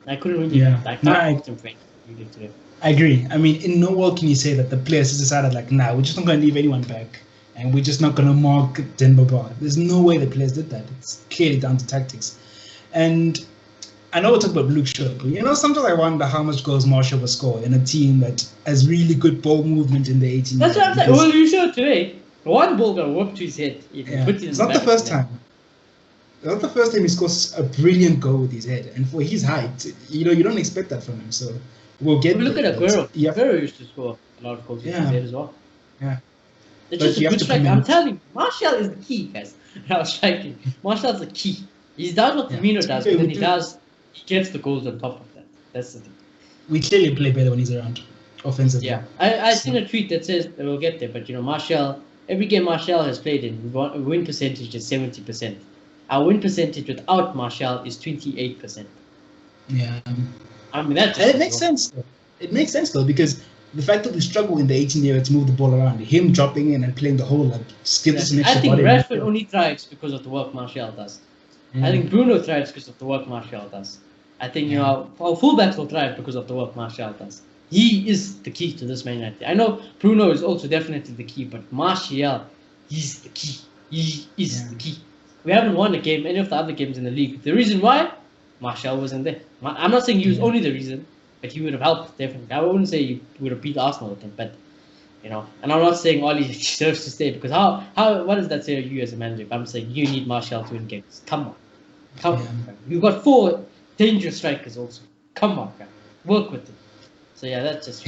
A: I couldn't really... I can't him today.
B: I agree. I mean, in no world can you say that the players just decided, we're just not going to leave anyone back, and we're just not going to mark Denver Bar. There's no way the players did that. It's clearly down to tactics. And I know we're talking about Luke Shaw, but sometimes I wonder how much goals Marshall will score in a team that has really good ball movement in the 18.
A: That's what I'm saying. Well, Luke Shaw today, one ball got whooped to his head.
B: It's not the first time. It's not the first time he scores a brilliant goal with his head, and for his height, you don't expect that from him. So we'll get.
A: Look at Aguero. Aguero used to score a lot of goals with his head as well.
B: Yeah.
A: It's just a good striker. I'm telling you, Martial is the key, guys. I was striking. Martial's the key. He does what Firmino does, but then he gets the goals on top of that. That's the thing.
B: We clearly play better when he's around, offensively.
A: Yeah, I seen a tweet that says that we'll get there, but Martial. Every game Martial has played in, win percentage is 70%. Our win percentage without Martial is 28%.
B: Yeah.
A: I mean,
B: it makes sense. It makes sense though, because the fact that we struggle in the 18 area to move the ball around, him dropping in and playing the whole, just gives us an extra.
A: I think Rashford only thrives because of the work Martial does. I think Bruno thrives because of the work Martial does. I think our fullbacks will thrive because of the work Martial does. He is the key to this Man United. I know Bruno is also definitely the key, but Martial, he's the key. He is the key. We haven't won a game, any of the other games in the league. The reason why? Martial wasn't there. I'm not saying he was only the reason, but he would have helped, definitely. I wouldn't say he would have beat Arsenal with him, but, and I'm not saying Oli deserves to stay, because what does that say of you as a manager? If I'm saying you need Martial to win games. Come on. You've got 4 dangerous strikers also. Come on, guys. Work with them. So, that's just...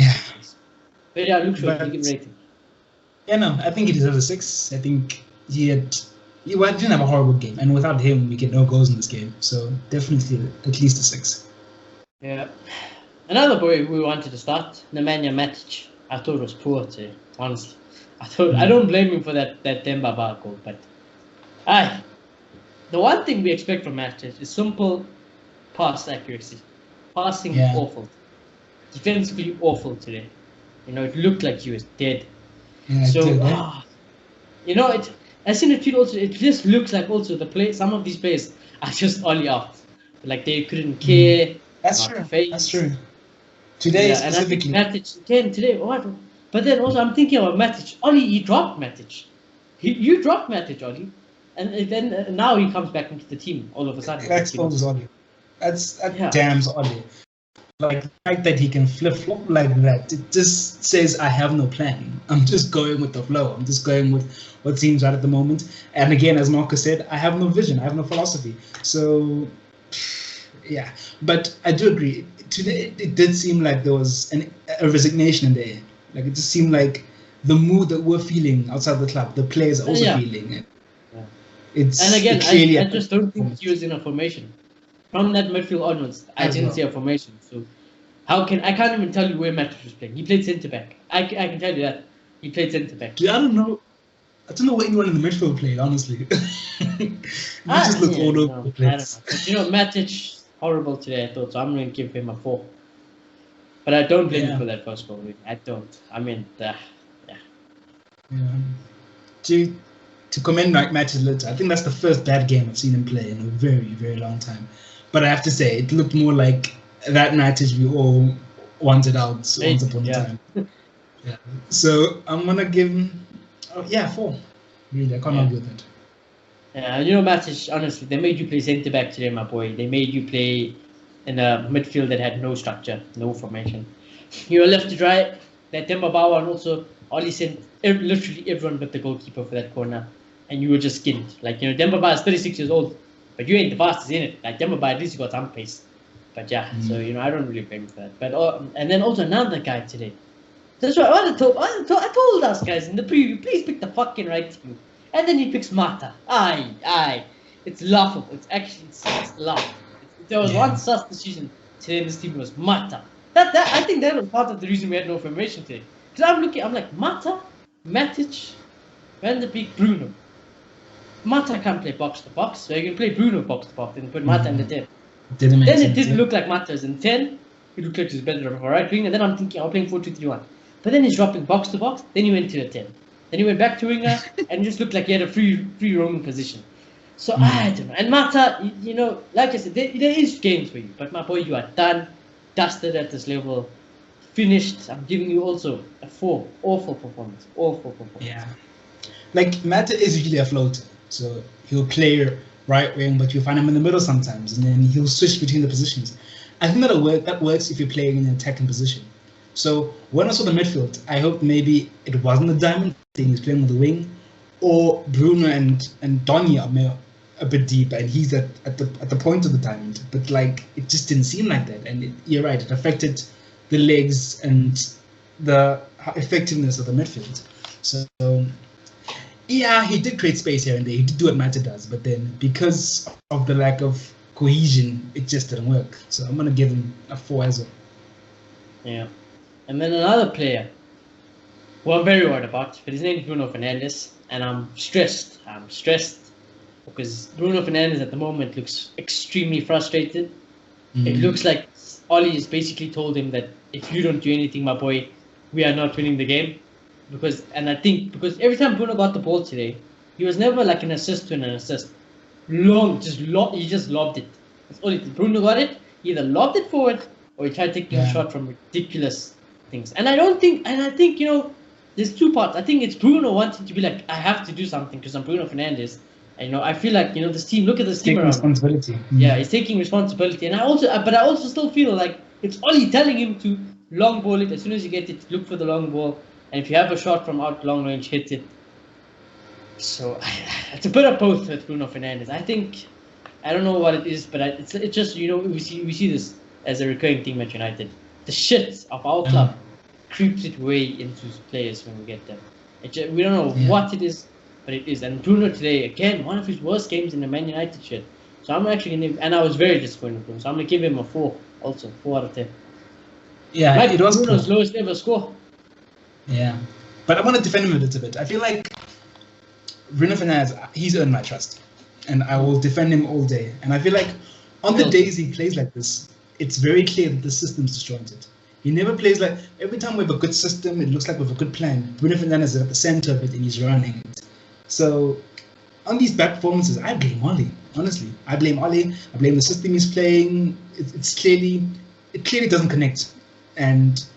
A: But Luke Shaw, you give rating.
B: I think he deserves a 6. I think he didn't have a horrible game, and without him, we get no goals in this game. So definitely at least a 6.
A: Yeah. Another boy we wanted to start, Nemanja Matic. I thought it was poor today, honestly. I don't blame him for that Demba Ba goal, but the one thing we expect from Matic is simple pass accuracy. Passing awful. Defensively awful today. It looked like he was dead. I seen a tweet also. It just looks like also some of these players are just only out. Like they couldn't care.
B: That's true. That's true. Today specifically.
A: And I think Matic again today. What? But then also I'm thinking about Matic. Oli, he dropped Matic. You dropped Matic, Oli, and then now he comes back into the team all of a sudden.
B: That exposes Oli. That damns Oli. Like the fact that he can flip-flop like that, it just says I have no plan. I'm just going with the flow. I'm just going with what seems right at the moment. And again, as Marcus said, I have no vision. I have no philosophy. So, But I do agree. Today, it did seem like there was a resignation in the air. Like it just seemed like the mood that we're feeling outside the club, the players are also feeling.
A: And again, I just don't think he was in a formation. From that midfield onwards, I didn't see a formation. So I can't even tell you where Matic was playing. He played centre back. I can tell you that. He played centre back.
B: I don't know where anyone in the midfield played, honestly. Just look all over the place.
A: I don't know. But, Matic, horrible today, I thought. So I'm going to give him a 4. But I don't blame him for that first goal. I don't. I mean,
B: To commend Matic later, I think that's the first bad game I've seen him play in a very, very long time. But I have to say, it looked more like that Matic we all wanted out once upon a time. So I'm going to give him, 4. Really, I can't argue with that.
A: Yeah, Matic, honestly, they made you play centre-back today, my boy. They made you play in a midfield that had no structure, no formation. You were left to dry. That Demba Ba, and also Oli sent literally everyone but the goalkeeper for that corner. and you were just skinned. Like, you know, Demba Ba is 36 years old, but you ain't the fastest in it. Like, Demba Ba, at least you got some pace. But yeah, so, you know, I don't really blame him for that. But and then also another guy today. That's right. I told us guys in the preview, please pick the fucking right team. And then he picks Mata. Aye. It's laughable. It's actually it's laughable. There was one sus decision today in this team was Mata. That I think that was part of the reason we had no formation today. Because I'm like Mata, Matic, Van de Beek, Bruno. Mata can't play box to box, so you can play Bruno box to box and put Mata in the 10. Then it didn't look like Mata is in 10. It looked like he's better of a right wing, and then I'm thinking I'm playing 4-2-3-1. But then he's dropping box to box, then he went to a 10. Then he went back to winger and it just looked like he had a free roaming position. So I don't know. And Mata, you know, like I said, there is games for you. But my boy, you are done, dusted at this level, finished. I'm giving you also a 4. Awful performance.
B: Yeah. Like Mata is usually a floater. So he'll play right wing, but you'll find him in the middle sometimes, and then he'll switch between the positions. I think that works if you're playing in an attacking position. So when I saw the midfield, I hoped maybe it wasn't a diamond thing. He's playing with the wing, or Bruno and Donny are a bit deep, and he's at the point of the diamond. But like it just didn't seem like that, and you're right. It affected the legs and the effectiveness of the midfield. So yeah, he did create space here and there. He did do what Mata does, but then because of the lack of cohesion, it just didn't work. So I'm gonna give him a 4 as well.
A: Yeah. And then another player who I'm very worried about, but his name is Bruno Fernandes, and I'm stressed. Because Bruno Fernandes at the moment looks extremely frustrated. It looks like Oli has basically told him that if you don't do anything, my boy, we are not winning the game. Because every time Bruno got the ball today, he was never like an assist to an assist. He just lobbed it. That's all he did. Bruno got it, he either lobbed it forward or he tried taking a shot from ridiculous things. And I think, you know, there's two parts. I think it's Bruno wanting to be like, I have to do something because I'm Bruno Fernandes. And, you know, I feel like, you know, this team, look at this team around.
B: Responsibility.
A: Yeah, he's taking responsibility. And I also still feel like it's Oli telling him to long ball it. As soon as you get it, look for the long ball. And if you have a shot from out long range, hit it. So it's a bit of both with Bruno Fernandes. I don't know what it is, but it's just, you know, we see this as a recurring theme at United. The shit of our club creeps its way into players when we get them. We don't know what it is, but it is. And Bruno today, again, one of his worst games in the Man United shit. So I'm actually going to, and I was very disappointed with Bruno, so I'm going to give him a 4 also, 4 out of 10.
B: Yeah,
A: it was Bruno's lowest ever score.
B: Yeah, but I want to defend him a little bit. I feel like Bruno Fernandes, he's earned my trust, and I will defend him all day. And I feel like on the days he plays like this, it's very clear that the system's disjointed. He never plays like, every time we have a good system, it looks like we have a good plan. Bruno Fernandes is at the center of it and he's running it. So on these bad performances, I blame Oli. Honestly, I blame Oli. I blame the system he's playing. It clearly doesn't connect. It's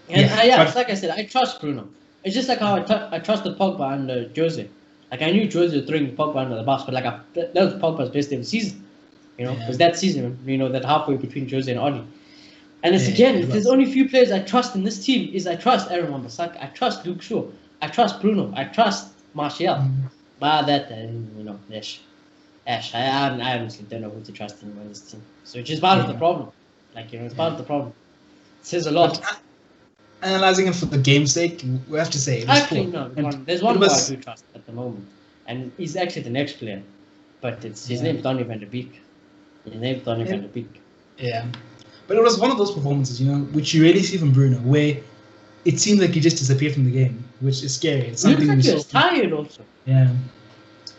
A: like I said, I trust Bruno. It's just like how I trusted Pogba and Jose. Like I knew Jose was throwing Pogba under the bus, but like that was Pogba's best ever season. You know, because that season, you know, that halfway between Jose and Oli. And it's there's only a few players I trust in this team. I trust Aaron Wan-Bissaka, I trust Luke Shaw, I trust Bruno, I trust Martial. But that, you know, Ash, I honestly don't know who to trust in this team. So which is part of the problem. Like, you know, it's part of the problem. It says a lot.
B: But analyzing it for the game's sake, we have to say
A: there's one guy I do trust at the moment, and he's actually the next player, but his name's Donny van de Beek.
B: Yeah, but it was one of those performances, you know, which you really see from Bruno, where it seems like he just disappeared from the game, which is scary. It's something
A: like he was tired also.
B: Yeah.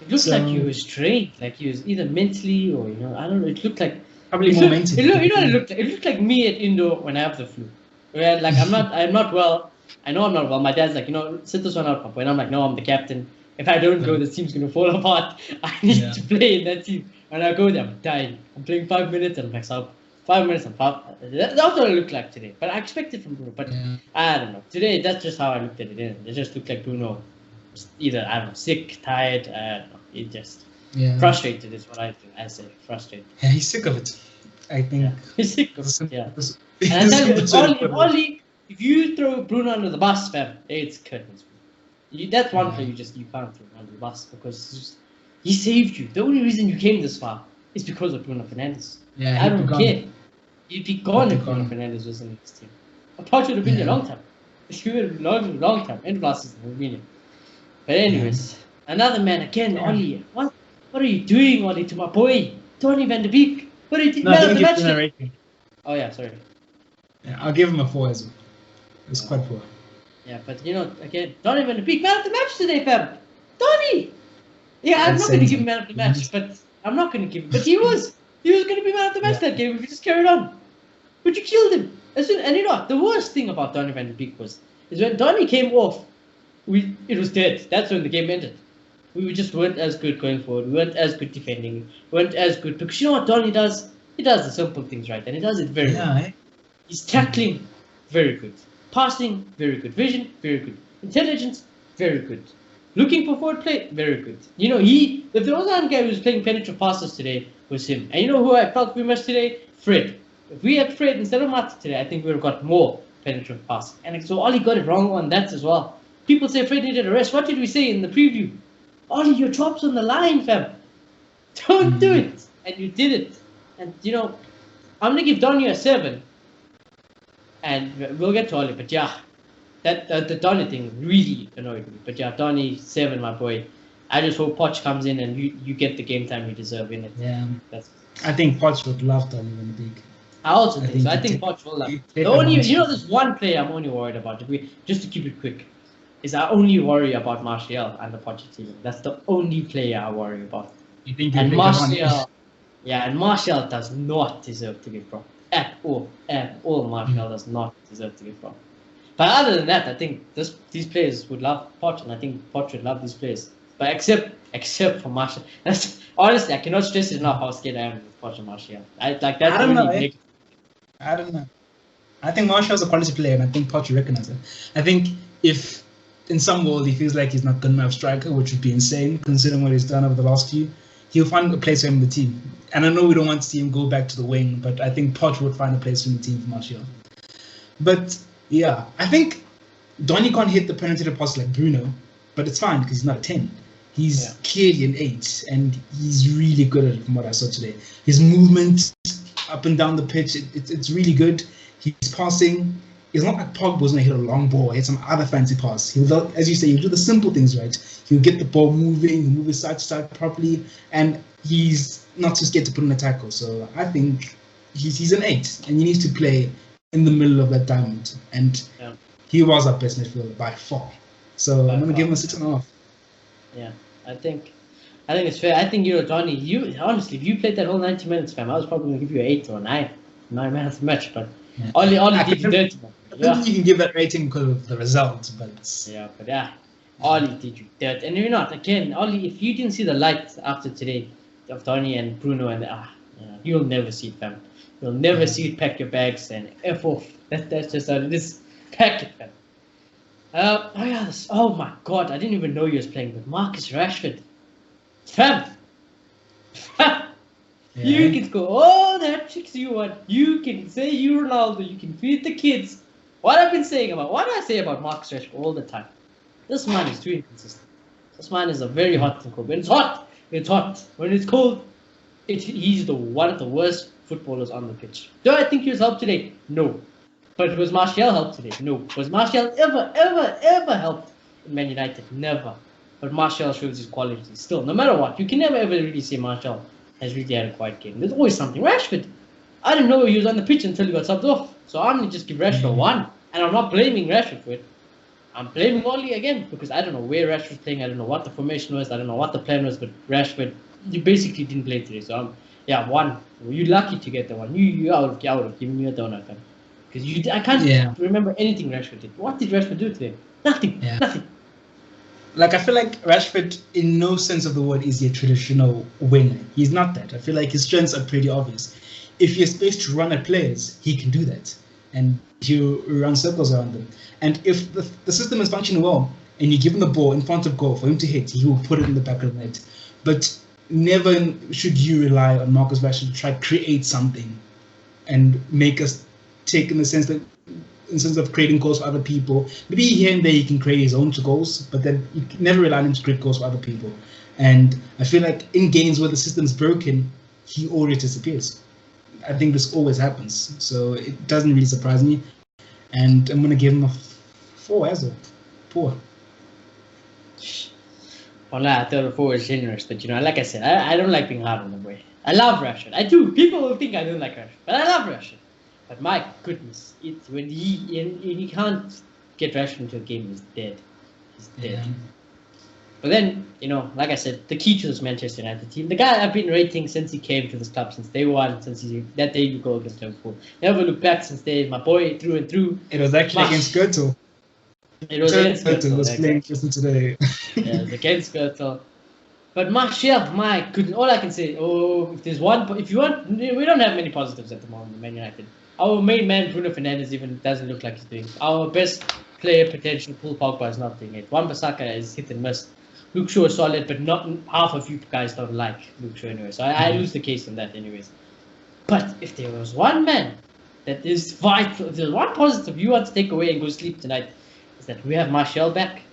A: It looked like he was strained, like he was either mentally or, you know, I don't know. It looked like
B: probably more mentally.
A: It looked like me at Indo when I have the flu. Where like I'm not well. I know I'm not well. My dad's like, you know, sit this one out, Papa. And I'm like, no, I'm the captain. If I don't go, the team's gonna fall apart. I need to play in that team. When I go there, I'm dying. I'm playing 5 minutes and I'm like, 5 minutes and 5. That's what it looked like today. But I expected from Bruno. But I don't know. Today, that's just how I looked at it. It just looked like Bruno was either, I don't know, sick, tired. I don't know. It just frustrated is what I say. Frustrated.
B: Yeah, he's sick of it. I think.
A: Yeah. He's sick of it. Yeah. And I tell you, if you throw Bruno under the bus, fam, it's curtains. That's one player you can't throw under the bus because he saved you. The only reason you came this far is because of Bruno Fernandes.
B: Yeah,
A: I don't care. He'd be gone if Bruno Fernandes was in this team. Apart would have been here a long time. He would have been long time. End of last season would have been here. But anyways, another man again, Oli. What are you doing, Oli, to my boy, Donny van de Beek? What are you doing? Man of the match? Oh yeah, sorry.
B: Yeah, I'll give him a 4 as well. It's quite poor.
A: Yeah, but again, Donny van de Beek, man of the match today, fam. Donny! Yeah, I'm not going to give him man of the match, but I'm not going to give him. But he was going to be man of the match that game if he just carried on. But you killed him. And you know what? The worst thing about Donny van de Beek is when Donny came off, it was dead. That's when the game ended. We just weren't as good going forward. We weren't as good defending. We weren't as good. Because you know what Donny does? He does the simple things right, and he does it very well. He's tackling, very good. Passing, very good. Vision, very good. Intelligence, very good. Looking for forward play, very good. You know, if there was one guy who was playing penetrative passes today, was him. And you know who I felt we missed today? Fred. If we had Fred instead of Mata today, I think we would have got more penetrative passes. And so Ollie got it wrong on that as well. People say Fred needed a rest. What did we say in the preview? Ollie, your job's on the line, fam. Don't do it. And you did it. And, you know, I'm going to give Donny a 7. And we'll get to Ollie. But, yeah, the Donny thing really annoyed me. But, yeah, Donny, 7, my boy. I just hope Poch comes in and you get the game time you deserve in it.
B: Yeah. I think Poch would love Donny van de Beek.
A: I also think so. I think Poch will love it. There's one player I'm only worried about. Just to keep it quick. Is I only worry about Martial and the Pochettino. That's the only player I worry about.
B: You think
A: and Martial, and Martial does not deserve to get from at all. Martial does not deserve to get from. But other than that, I think these players would love Poch, and I think Poch would love these players. But except for Martial, honestly, I cannot stress it enough how scared I am with Poch and Martial. I don't
B: know. I think Martial's a quality player, and I think Poch will recognize it. I think if in some world he feels like he's not good enough striker, which would be insane considering what he's done over the last few, he'll find a place for him in the team. And I know we don't want to see him go back to the wing, but I think Poch would find a place in the team for Martial. But yeah, I think Donny can't hit the penetrative pass like Bruno, but it's fine because he's not a 10. He's clearly an 8, and he's really good at it from what I saw today. His movement up and down the pitch, it's really good. He's passing. It's not like Pogba's going to hit a long ball, hit some other fancy pass. He'll, as you say, he'll do the simple things right. He'll get the ball moving, move it side to side properly, and he's not too scared to put in a tackle. So I think he's an 8, and he needs to play in the middle of that diamond. And he was our best midfielder by far. So I'm going to give him a 6.5.
A: Yeah, I think it's fair. I think Donny, honestly, if you played that whole 90 minutes, fam, I was probably going to give you an 8 or a 9. 9 man of the match, but Ollie did you dirty, man.
B: I think you can give that rating because of the result, but
A: Ollie did you dirt. And you know what, again, Ollie, if you didn't see the light after today of Donny and Bruno, and you'll never see it, fam. You'll never see it. Pack your bags and F off. That's just how it is. Pack it, fam. Oh my God, I didn't even know he was playing with Marcus Rashford. Fam. You can score all that chicks you want. You can say you Ronaldo. You can feed the kids. What I say about Marcus Rashford all the time. This man is too inconsistent. This man is a very hot and cold. When it's hot, it's hot. When it's cold, he's one of the worst footballers on the pitch. Do I think he was helped today? No. But was Martial helped today? No. Was Martial ever helped in Man United? Never. But Martial shows his quality still. No matter what, you can never ever really say Martial has really had a quiet game. There's always something. Rashford, I didn't know he was on the pitch until he got subbed off. So I'm going to just give Rashford a 1. And I'm not blaming Rashford for it. I'm blaming Oli again because I don't know where Rashford's playing. I don't know what the formation was. I don't know what the plan was. But Rashford, you basically didn't play today. So 1. You're lucky to get the 1. I would have given you a donut. Because I can't remember anything Rashford did. What did Rashford do today? Nothing. Nothing.
B: Like, I feel like Rashford, in no sense of the word, is a traditional winner. He's not that. I feel like his strengths are pretty obvious. If you're supposed to run at players, he can do that. And you run circles around them. And if the system is functioning well, and you give him the ball in front of goal for him to hit, he will put it in the back of the net. But never should you rely on Marcus Rashford to try to create something and make us take in the sense that in terms of creating goals for other people. Maybe here and there he can create his own goals, but then you can never rely on him to create goals for other people. And I feel like in games where the system's broken, he always disappears. I think this always happens, so it doesn't really surprise me. And I'm gonna give him a 4 as well. 4.
A: Well, I thought a 4 was generous, but like I said, I don't like being hard on the boy. I love Rashford. I do. People will think I don't like Rashford, but I love Rashford. But my goodness, when he can't get Rashford into a game, he's dead. He's dead. Yeah. But then, like I said, the key to this Manchester United team, the guy I've been rating since he came to this club, since day one, since that day you go against Liverpool. Never looked back since day. My boy, through and through.
B: It was actually against Goethe.
A: It was against Goethe.
B: Was playing just today.
A: Yeah, it was against Goethe. But Martial, my goodness, all I can say, if there's one, if you want, we don't have many positives at the moment in Man United. Our main man, Bruno Fernandes, even doesn't look like he's doing. Our best player potential, Paul Pogba, is not doing it. Wan-Bissaka is hit and miss. Luke Shaw is solid, but not half of you guys don't like Luke Shaw anyway. So I lose the case on that anyways. But if there was one man that is vital, if there's one positive you want to take away and go sleep tonight, is that we have Martial back.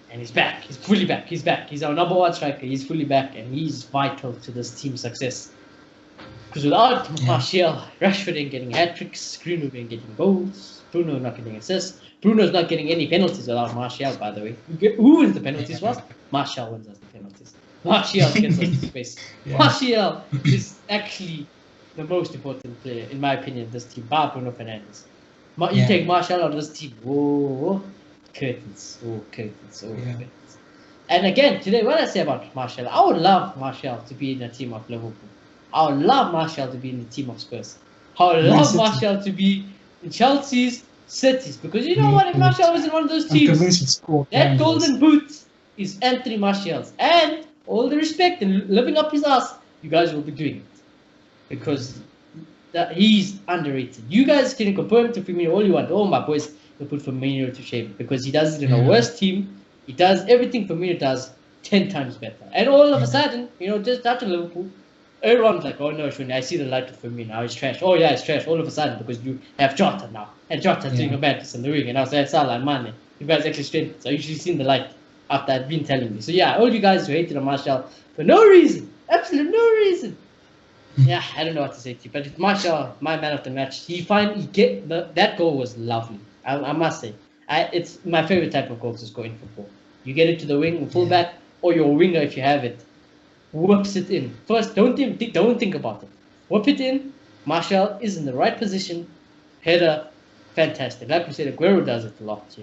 A: And he's back. He's fully back. He's back. He's our number 1 striker. He's fully back. And he's vital to this team's success. Because without Martial, Rashford ain't getting hat-tricks. Bruno ain't getting goals. Bruno not getting assists. Bruno's not getting any penalties without Martial, by the way. Who wins the penalties for us? Martial wins us the penalties. Martial gets us the space. Martial is actually the most important player, in my opinion, this team, bar Bruno Fernandes. You take Martial out of this team. Whoa. Curtains. Curtains. Curtains. And again, today, what I say about Martial, I would love Martial to be in a team of Liverpool. I would love Martial to be in the team of Spurs. I would love Martial to be in Chelsea's, City's. Because you know what? If Martial was in one of those teams, that golden boot is Anthony Martial's. And all the respect and living up his ass, you guys will be doing it. Because he's underrated. You guys can compare him to Firmino all you want. Oh, my boys. Will put Firmino to shame because he does it in a worse team. He does everything Firmino does 10 times better. And all of a sudden, just after Liverpool, everyone's like, oh no, Shuni, I see the light of Firmino. Now he's trash. Oh yeah, it's trash all of a sudden because you have Jota now. And Jota's doing a madness in the wing. And I was like, Salah and Mane. You guys actually strengthened. So you should have seen the light after I've been telling you. So yeah, all you guys who hated on Martial for no reason, absolute no reason. Yeah, I don't know what to say to you. But Martial, my man of the match, that goal was lovely. I must say, it's my favorite type of goal to score in football. You get it to the wing, fullback, or your winger if you have it, whoops it in. First, don't think about it. Whoop it in. Martial is in the right position. Header, fantastic. Like we said, Aguero does it a lot,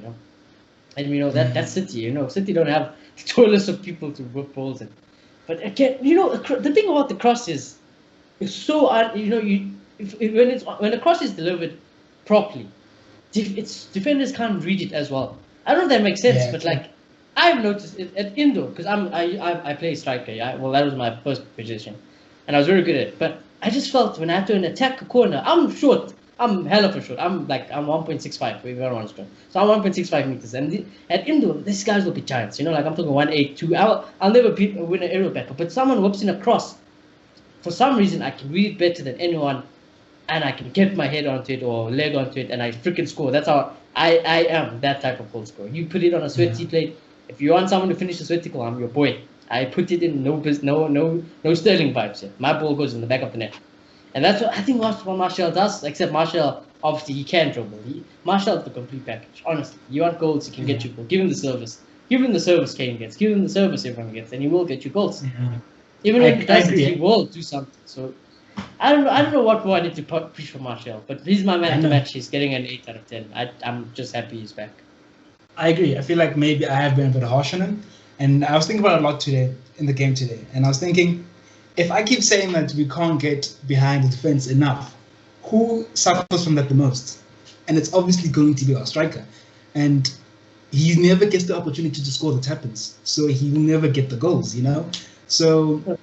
A: And that's City. City don't have the tallest of people to whip balls in. But again, the thing about the cross is, it's so when the cross is delivered properly. Defenders can't read it as well. I don't know if that makes sense, but like I've noticed it at indoor because I play striker. Yeah, well that was my first position, and I was very good at it. But I just felt when I have to attack a corner, I'm short. I'm hell of a short. I'm 1.65. If everyone wants to. So I'm 1.65 meters, and at indoor these guys will be giants. I'm talking 1.82. I'll never win an aerial battle, but someone whoops in a cross. For some reason, I can read it better than anyone. And I can get my head onto it or leg onto it, and I freaking score. That's how I am that type of goal scorer. You put it on a sweaty plate. If you want someone to finish a sweaty goal, I'm your boy. I put it in no Sterling vibes here. My ball goes in the back of the net, and that's what I think. What Martial does, except Martial, obviously he can dribble. Martial is the complete package. Honestly, you want goals, he can get you goals. Give him the service. Give him the service Kane gets. Give him the service everyone gets, and he will get you goals. Even if he doesn't, he will do something. So. I don't know what more I need to preach for Martial, but he's my man of the match. He's getting an 8 out of 10. I'm just happy he's back.
B: I agree. I feel like maybe I have been a bit harsh on him, and I was thinking about it a lot today in the game today, and I was thinking, if I keep saying that we can't get behind the defense enough, who suffers from that the most? And it's obviously going to be our striker, and he never gets the opportunity to score the tap-ins, so he will never get the goals, So.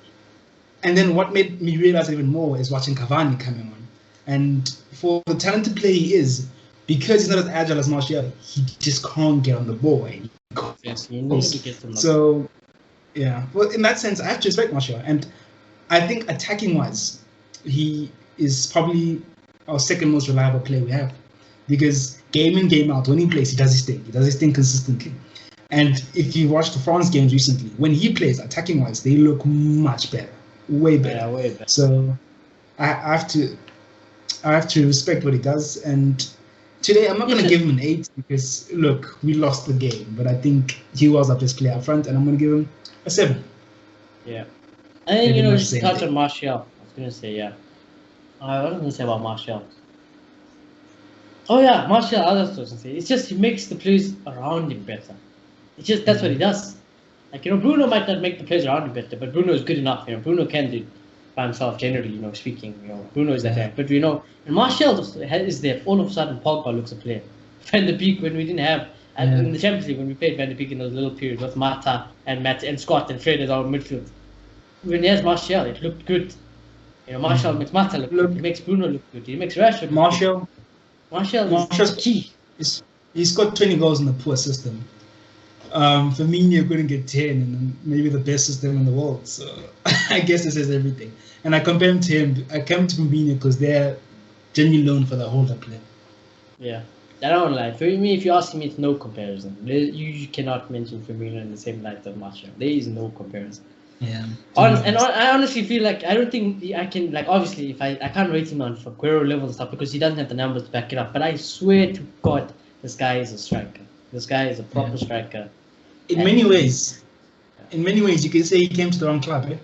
B: And then what made me realize even more is watching Cavani coming on. And for the talented player he is, because he's not as agile as Martial, he just can't get on the ball.
A: Yes, he needs to get on the ball.
B: So, yeah. Well, in that sense, I have to respect Martial. And I think attacking-wise, he is probably our second most reliable player we have. Because game in, game out, when he plays, he does his thing. He does his thing consistently. And if you watch the France games recently, when he plays, attacking-wise, they look much better. Way better.
A: Yeah, way better.
B: So I have to respect what he does. And today, I'm not going to give him an 8 because, look, we lost the game. But I think he was our best player up front, and I'm going to give him a 7.
A: Yeah. I think, just to touch on Martial. I was going to say, yeah. What was I going to say about Martial? Oh, yeah, Martial, I was going to say. It's just he makes the players around him better. It's just, that's what he does. Like, Bruno might not make the players around him better, but Bruno is good enough. Bruno can do it by himself, generally, speaking. Bruno is that guy. But, and Martial is there. All of a sudden, Pogba looks a player. Van de Beek, when we didn't have, in the Champions League, when we played Van de Beek in those little periods with Mata and Matt and Scott and Fred as our midfield. When he has Martial, it looked good. Martial makes Mata look good. He makes Bruno look good. He makes Rashford look good. Martial's key.
B: He's got 20 goals in the poor system. Firmino couldn't get 10 and maybe the best system in the world. So I guess it says everything. And I compare him to him. I come to Firmino because they're genuinely known for the hold-up play.
A: Yeah. I don't lie. For me, if you ask me, it's no comparison. You cannot mention Firmino in the same light as Martial. There is no comparison.
B: Yeah.
A: I honestly feel like I don't think I can, obviously, if I can't rate him on for Aguero level and stuff because he doesn't have the numbers to back it up. But I swear to God, this guy is a striker. This guy is a proper striker.
B: In many ways, you can say he came to the wrong club, eh?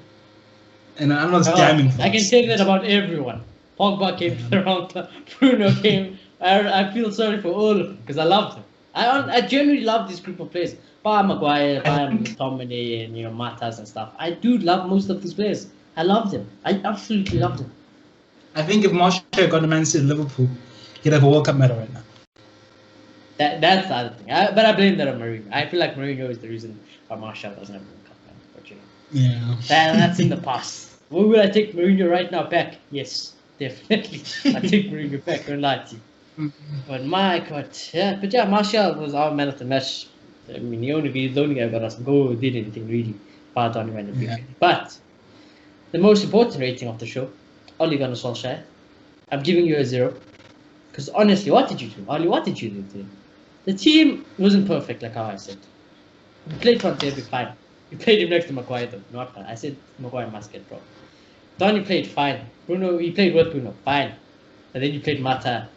B: And I'm not damning for
A: I can say that about everyone. Pogba came to the wrong club. Bruno came. I feel sorry for all of them because I loved him. I genuinely love this group of players. Bar Maguire, Bar Tomine, and Matas and stuff. I do love most of these players. I love them. I absolutely love them.
B: I think if Martial got a Man City Liverpool, he'd have a World Cup medal right now.
A: That's the other thing. But I blame that on Mourinho. I feel like Mourinho is the reason why Martial doesn't have a World Cup medal. But
B: yeah.
A: That's in the past. Will I take Mourinho right now back? Yes, definitely. I take Mourinho back. Don't lie to you. But my God, yeah. But yeah, Martial was our man of the match. I mean, the only guy who got us go did anything really bad on him. Yeah. But the most important rating of the show, Ole Gunnar Solskjaer. I'm giving you a 0. Because honestly, what did you do? Ole, what did you do today? The team wasn't perfect, like how I said. We played front there, fine. We played him next to Maguire, though. Not fine. I said Maguire must get dropped. Donny played fine. Bruno, he played with Bruno, fine. And then you played Mata,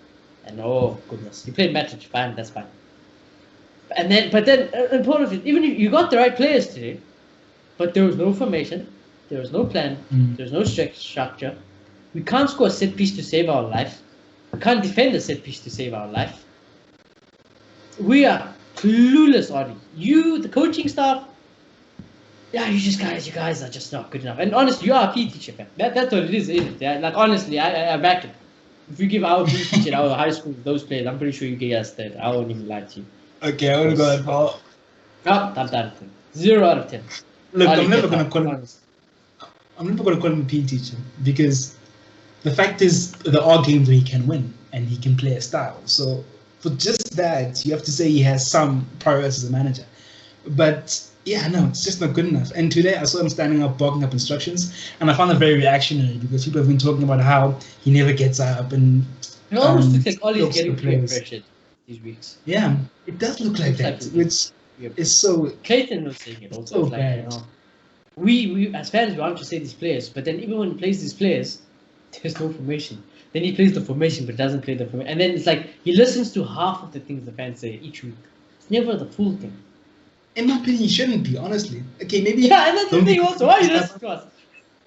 A: and oh goodness, you played Matic, fine. That's fine. But then, important, even if you got the right players today, but there was no formation, there was no plan, there was no structure. We can't score a set piece to save our life. We can't defend a set piece to save our life. We are clueless, Adi. You, the coaching staff, yeah, you guys are just not good enough. And honestly, you are a PE teacher, man. That's what it is, isn't it? Yeah? Like, honestly, I back it. If you give our PE teacher, our high school, those players, I'm pretty sure you get us that. I won't even lie to you.
B: Okay, I want to go that far.
A: No, not that thing. 0 out of 10.
B: Look, I'm never going to call him a PE teacher because the fact is there are games where he can win and he can play a style. So for just that, you have to say he has some prowess as a manager. But yeah, no, it's just not good enough. And today I saw him standing up, barking up instructions, and I found it very reactionary because people have been talking about how he never gets up and.
A: It almost looks like Ollie's getting pressured these weeks.
B: Yeah, it does look like that, which is so.
A: Clayton was saying it also. So bad. We as fans we want to say these players, but then even when he plays these players, there's no formation. Then he plays the formation, but doesn't play the formation. And then it's like he listens to half of the things the fans say each week. It's never the full thing.
B: In my opinion, he shouldn't be, honestly. Okay, maybe.
A: Yeah, and that's the thing also. Why are you listening to us?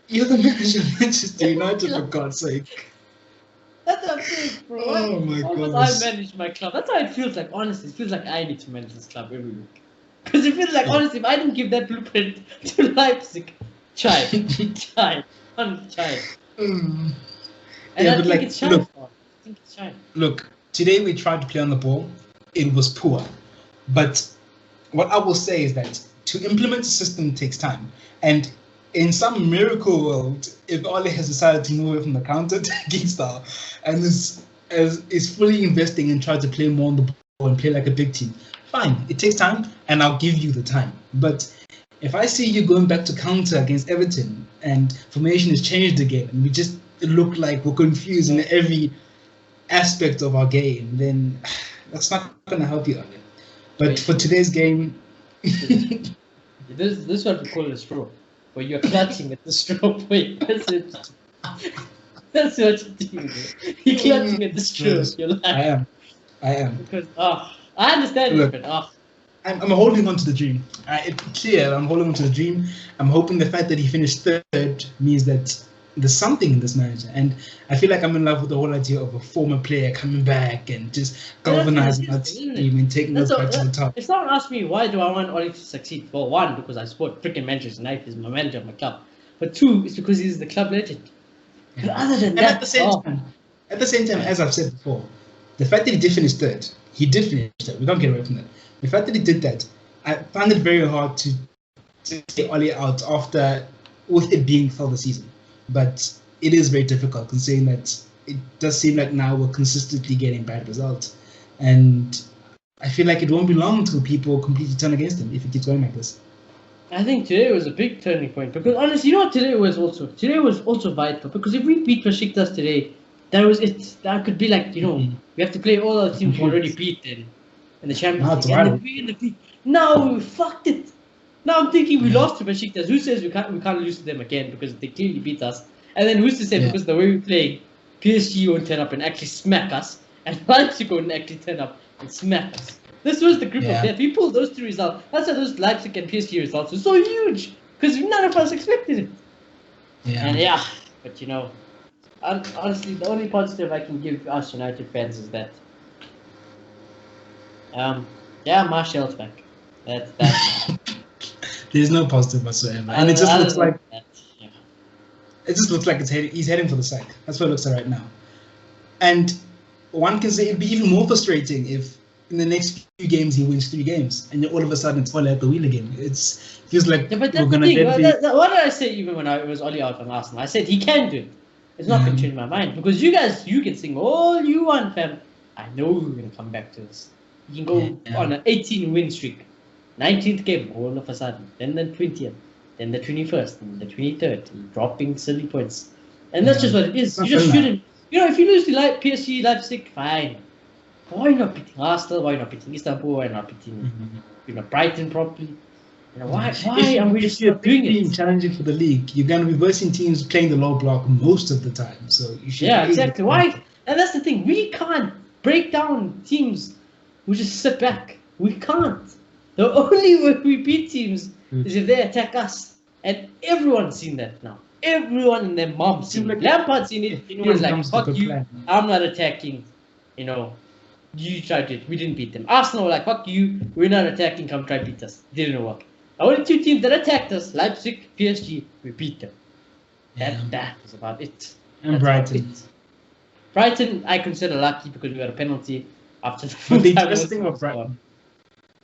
B: You're the manager of Manchester United, for God's sake.
A: That's what I'm saying, bro.
B: Oh my God.
A: I manage my club. That's how it feels like, honestly. It feels like I need to manage this club every week. Because it feels like, honestly, if I didn't give that blueprint to Leipzig, child. And
B: yeah,
A: I think it's shine.
B: Look, today we tried to play on the ball. It was poor. But what I will say is that to implement a system takes time. And in some miracle world, if Ole has decided to move away from the counter-attacking style and is fully investing and trying to play more on the ball and play like a big team, fine, it takes time and I'll give you the time. But if I see you going back to counter against Everton and formation has changed again and we just look like we're confused in every aspect of our game, then That's not going to help you earlier. But for today's game,
A: this is what we call a straw, where you're clutching at the straw. Wait, that's it. That's what you're doing. You're clutching at the straw. You're like,
B: I am.
A: Because I understand it, but
B: I'm holding on to the dream. It's clear I'm holding on to the dream. I'm hoping the fact that he finished third means that there's something in this manager, and I feel like I'm in love with the whole idea of a former player coming back and just galvanizing that team and taking us back to the top.
A: If someone asks me why do I want Ole to succeed, well, one, because I support freaking Manchester United, he's my manager of my club, but two, it's because he's the club legend. But other than that,
B: at the same time, as I've said before, the fact that he did finish third, we don't get away from that. The fact that he did that, I found it very hard to take Ole out with it being for the season. But it is very difficult considering that it does seem like now we're consistently getting bad results. And I feel like it won't be long until people completely turn against him if it keeps going like this.
A: I think today was a big turning point because honestly, you know what today was also? Today was also vital because if we beat Besiktas today, that was it. That could be like, we have to play all our teams we already beat in the Champions League. And we in the peak. Now we fucked it. Now I'm thinking we lost to Besiktas. Who says we can't lose to them again because they clearly beat us? And then who's to say because the way we play, PSG won't turn up and actually smack us, and Leipzig won't actually turn up and smack us. This was the grip of death. We pulled those two results. That's why those Leipzig and PSG results were so huge because none of us expected it.
B: Yeah.
A: And but honestly, the only positive I can give us United fans is that, Martial's back. That's
B: There's no positive whatsoever, and it just looks like he's heading for the sack. That's what it looks like right now. And one can say it'd be even more frustrating if in the next few games he wins 3 games, and then all of a sudden it's Ole at the wheel again. It feels like
A: we're gonna get. What did I say even when I was Ole out on Arsenal? I said he can do it. It's not going to change my mind because you can sing all you want, fam. I know we're going to come back to this. You can go on an 18-win streak. 19th game, all of a sudden. Then the 20th. Then the 21st. And the 23rd. Dropping silly points. And that's just what it is. You just shouldn't. If you lose to PSG, Leipzig, fine. But why are you not beating Arsenal? Why are you not beating Istanbul? Why are you not beating Brighton properly? Why are we just not doing it?
B: Challenging for the league, you're going to be versing teams playing the low block most of the time. So you should.
A: Yeah, exactly. Why? And that's the thing. We can't break down teams who just sit back. We can't. The only way we beat teams is if they attack us. And everyone's seen that now. Everyone and their mom's seen it. Lampard's seen it. It's like, fuck you. I'm not attacking. You tried it. We didn't beat them. Arsenal were like, fuck you. We're not attacking. Come try beat us. Didn't work. The only 2 teams that attacked us, Leipzig, PSG, we beat them. That was about it.
B: And Brighton.
A: Brighton, I consider lucky because we got a penalty after the
B: But the interesting thing about Brighton.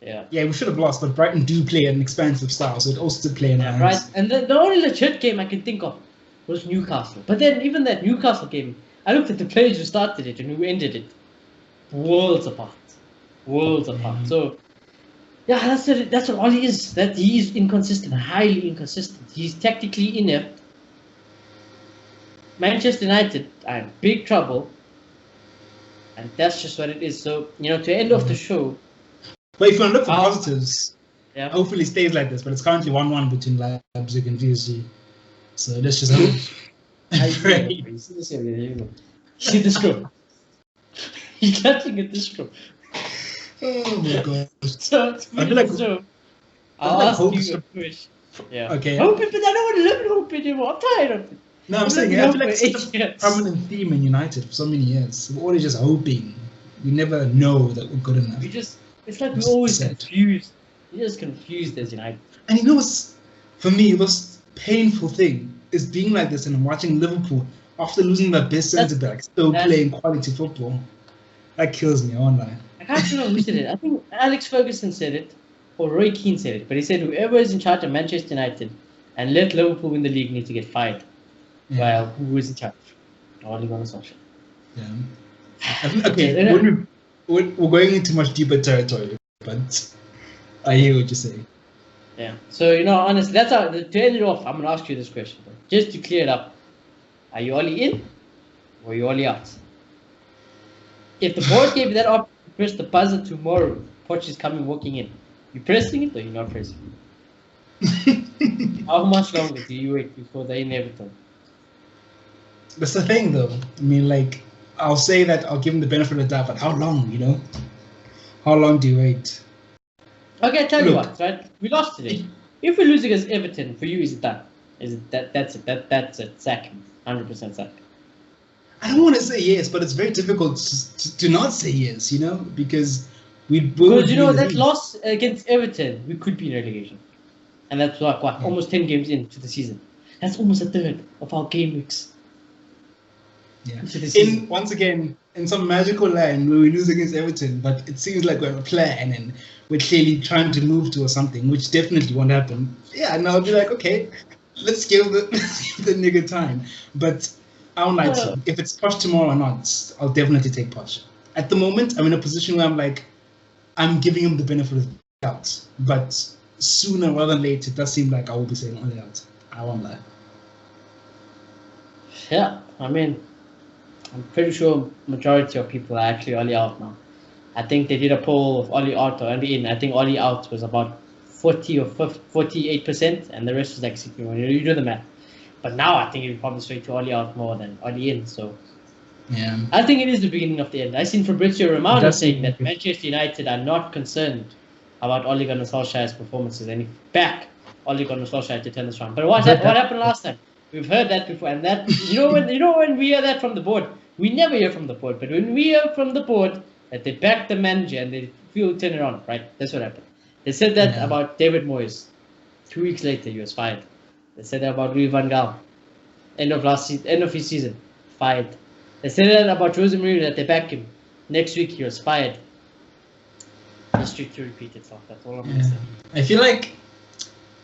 A: Yeah,
B: we should have lost, but Brighton do play an expansive style, so it also play in our hands.
A: Right. And the only legit game I can think of was Newcastle. But then even that Newcastle game, I looked at the players who started it and who ended it. Worlds apart. So that's what all he is. That he's inconsistent, highly inconsistent. He's tactically inept. Manchester United are in big trouble, and that's just what it is. So to end off the show.
B: But if you want to look for positives, hopefully it stays like this. But it's currently 1-1 between Leipzig and PSG. So let's just hope. I pray.
A: See the straw. He's catching at the straw.
B: Oh my god.
A: So I feel like I'll ask you a question. Yeah.
B: Okay.
A: Hope it, but I don't want to live in hope anymore. I'm tired of it.
B: No, I'm saying I feel like it's a permanent theme in United for so many years. We're always just hoping. We never know that we're good enough.
A: It's like we're always confused. We're just confused as United.
B: And what's, for me, the most painful thing is being like this and I'm watching Liverpool after losing their best centre-back still playing quality football. That kills me online.
A: I can't remember who said it. I think Alex Ferguson said it, or Roy Keane said it. But he said whoever is in charge of Manchester United and let Liverpool win the league need to get fired.
B: Yeah.
A: Well, who is in charge? Ole Gunnar Solskjaer.
B: Yeah. Okay, we're going into much deeper territory, but I hear what you're saying.
A: Yeah. So honestly, that's how to end it off. I'm gonna ask you this question, just to clear it up. Are you Ole in, or are you Ole out? If the board gave you that option to press the buzzer tomorrow. Poch is coming walking in. You pressing it or you're not pressing it? How much longer do you wait before the inevitable?
B: That's the thing, though. I mean, like, I'll say that I'll give him the benefit of the doubt, but how long, you know? How long do you wait?
A: Okay, tell you what, right? We lost today. If we lose against Everton, for you, is it done? Is it that's it? That's it. Sack him. 100% sack.
B: I don't want to say yes, but it's very difficult to not say yes, you know, because
A: because you know that loss against Everton, we could be in relegation, and that's like what almost 10 games into the season. That's almost a third of our game weeks.
B: Yeah. Once again, in some magical land where we lose against Everton, but it seems like we have a plan and we're clearly trying to move towards something, which definitely won't happen. Yeah, and I'll be like, okay, let's give the nigga time. But I don't like to. If it's Poch tomorrow or not, I'll definitely take Poch. At the moment, I'm in a position where I'm like, I'm giving him the benefit of the doubt. But sooner rather than later, it does seem like I will be saying Ole out. I won't lie.
A: Yeah, I mean, I'm pretty sure majority of people are actually Ole out now. I think they did a poll of Ole out or Ole in. I think Ole out was about 40 or 48%, and the rest was like 61. You do the math. But now I think it'll probably sway to Ole out more than Ole in. So
B: yeah,
A: I think it is the beginning of the end. I seen Fabrizio Romano saying that Manchester United are not concerned about Ole Gunnar Solskjaer's performances and back Ole Gunnar Solskjaer to turn this around. But what happened last time? We've heard that before, and that when we hear that from the board, we never hear from the board. But when we hear from the board that they back the manager and they feel turn it on, right? That's what happened. They said that about David Moyes. 2 weeks later, he was fired. They said that about Louis van Gaal. End of his season, fired. They said that about Jose Mourinho that they back him. Next week, he was fired. History to repeat itself. That's all I'm going to say.
B: I feel like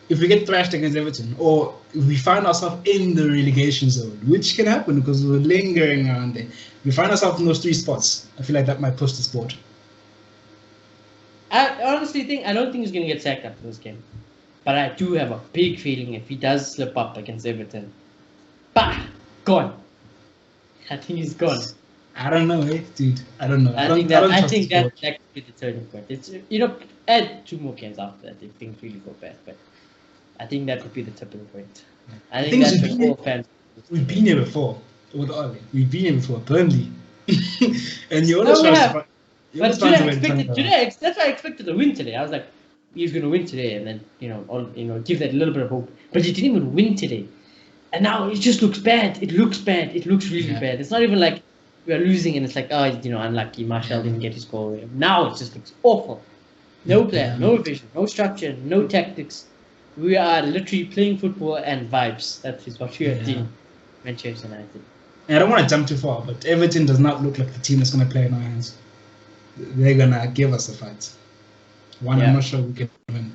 B: if we get thrashed against Everton, or if we find ourselves in the relegation zone, which can happen because we're lingering around there, we find ourselves in those 3 spots, I feel like that might push the sport.
A: I honestly think, I don't think he's going to get sacked after this game. But I do have a big feeling if he does slip up against Everton, gone. I think he's gone.
B: I don't know, dude. I don't know.
A: I think that could be the turning point. It's add 2 more games after that if things really go bad. But I think that could be the tipping point. I think that's when all fans.
B: We've been here before with Ole. We've been here before, Burnley, and you always
A: but today, that's why I expected a win today. I was like, he's going to win today, and then give that a little bit of hope. But he didn't even win today, and now it just looks bad. It looks bad. It looks really bad. It's not even like we are losing, and it's like unlucky. Martial didn't get his goal. Now it just looks awful. No plan, no vision, no structure, no tactics. We are literally playing football and vibes. That is what we are doing. Manchester United.
B: I don't want to jump too far, but Everton does not look like the team that's going to play in our hands. They're going to give us a fight. I'm not sure we can win.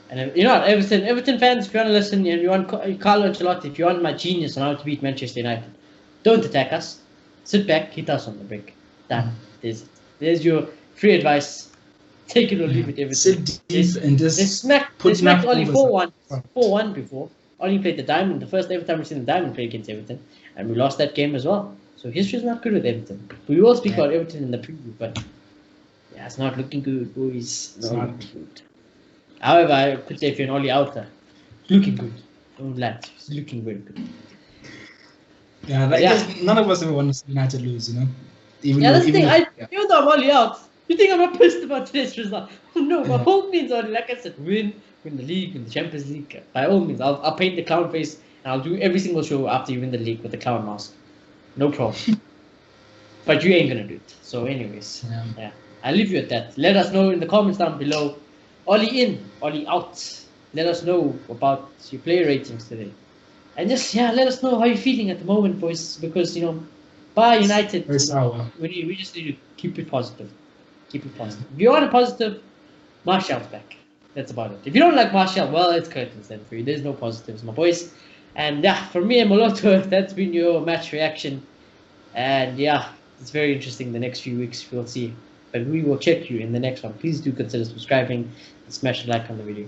A: And Everton fans, if you want to listen, and you want Carlo Ancelotti, if you want my genius on how to beat Manchester United, don't attack us. Sit back, hit us on the break. Done. There's your free advice. Take it or leave it, Everton.
B: Sit deep and just
A: they smacked Oli 4-1 before. Oli played the Diamond. The first ever time we've seen the Diamond play against Everton, and we lost that game as well. So history's not good with Everton. We will speak about Everton in the preview, but it's not looking good, boys. It's not looking good. However, I could say if you're an Oli out there, it's looking good. Don't lie, it's looking very good.
B: None of us ever want to see United lose, you know.
A: That's the thing. Even though I'm Oli out, you think I'm not pissed about today's result? No, by all means, Oli, like I said, win the league, win the Champions League. By all means, I'll paint the clown face and I'll do every single show after you win the league with the clown mask. No problem. But you ain't gonna do it. So, anyways, I'll leave you at that. Let us know in the comments down below. Oli in, Oli out. Let us know about your player ratings today. And just, let us know how you're feeling at the moment, boys. Because, by United, we just need to keep it positive. Keep it positive. If you want a positive, Martial's back. That's about it. If you don't like Martial, well, it's curtains then for you. There's no positives, my boys. And for me and Moloto, that's been your match reaction. And it's very interesting the next few weeks. We'll see. But we will check you in the next one. Please do consider subscribing and smash a like on the video.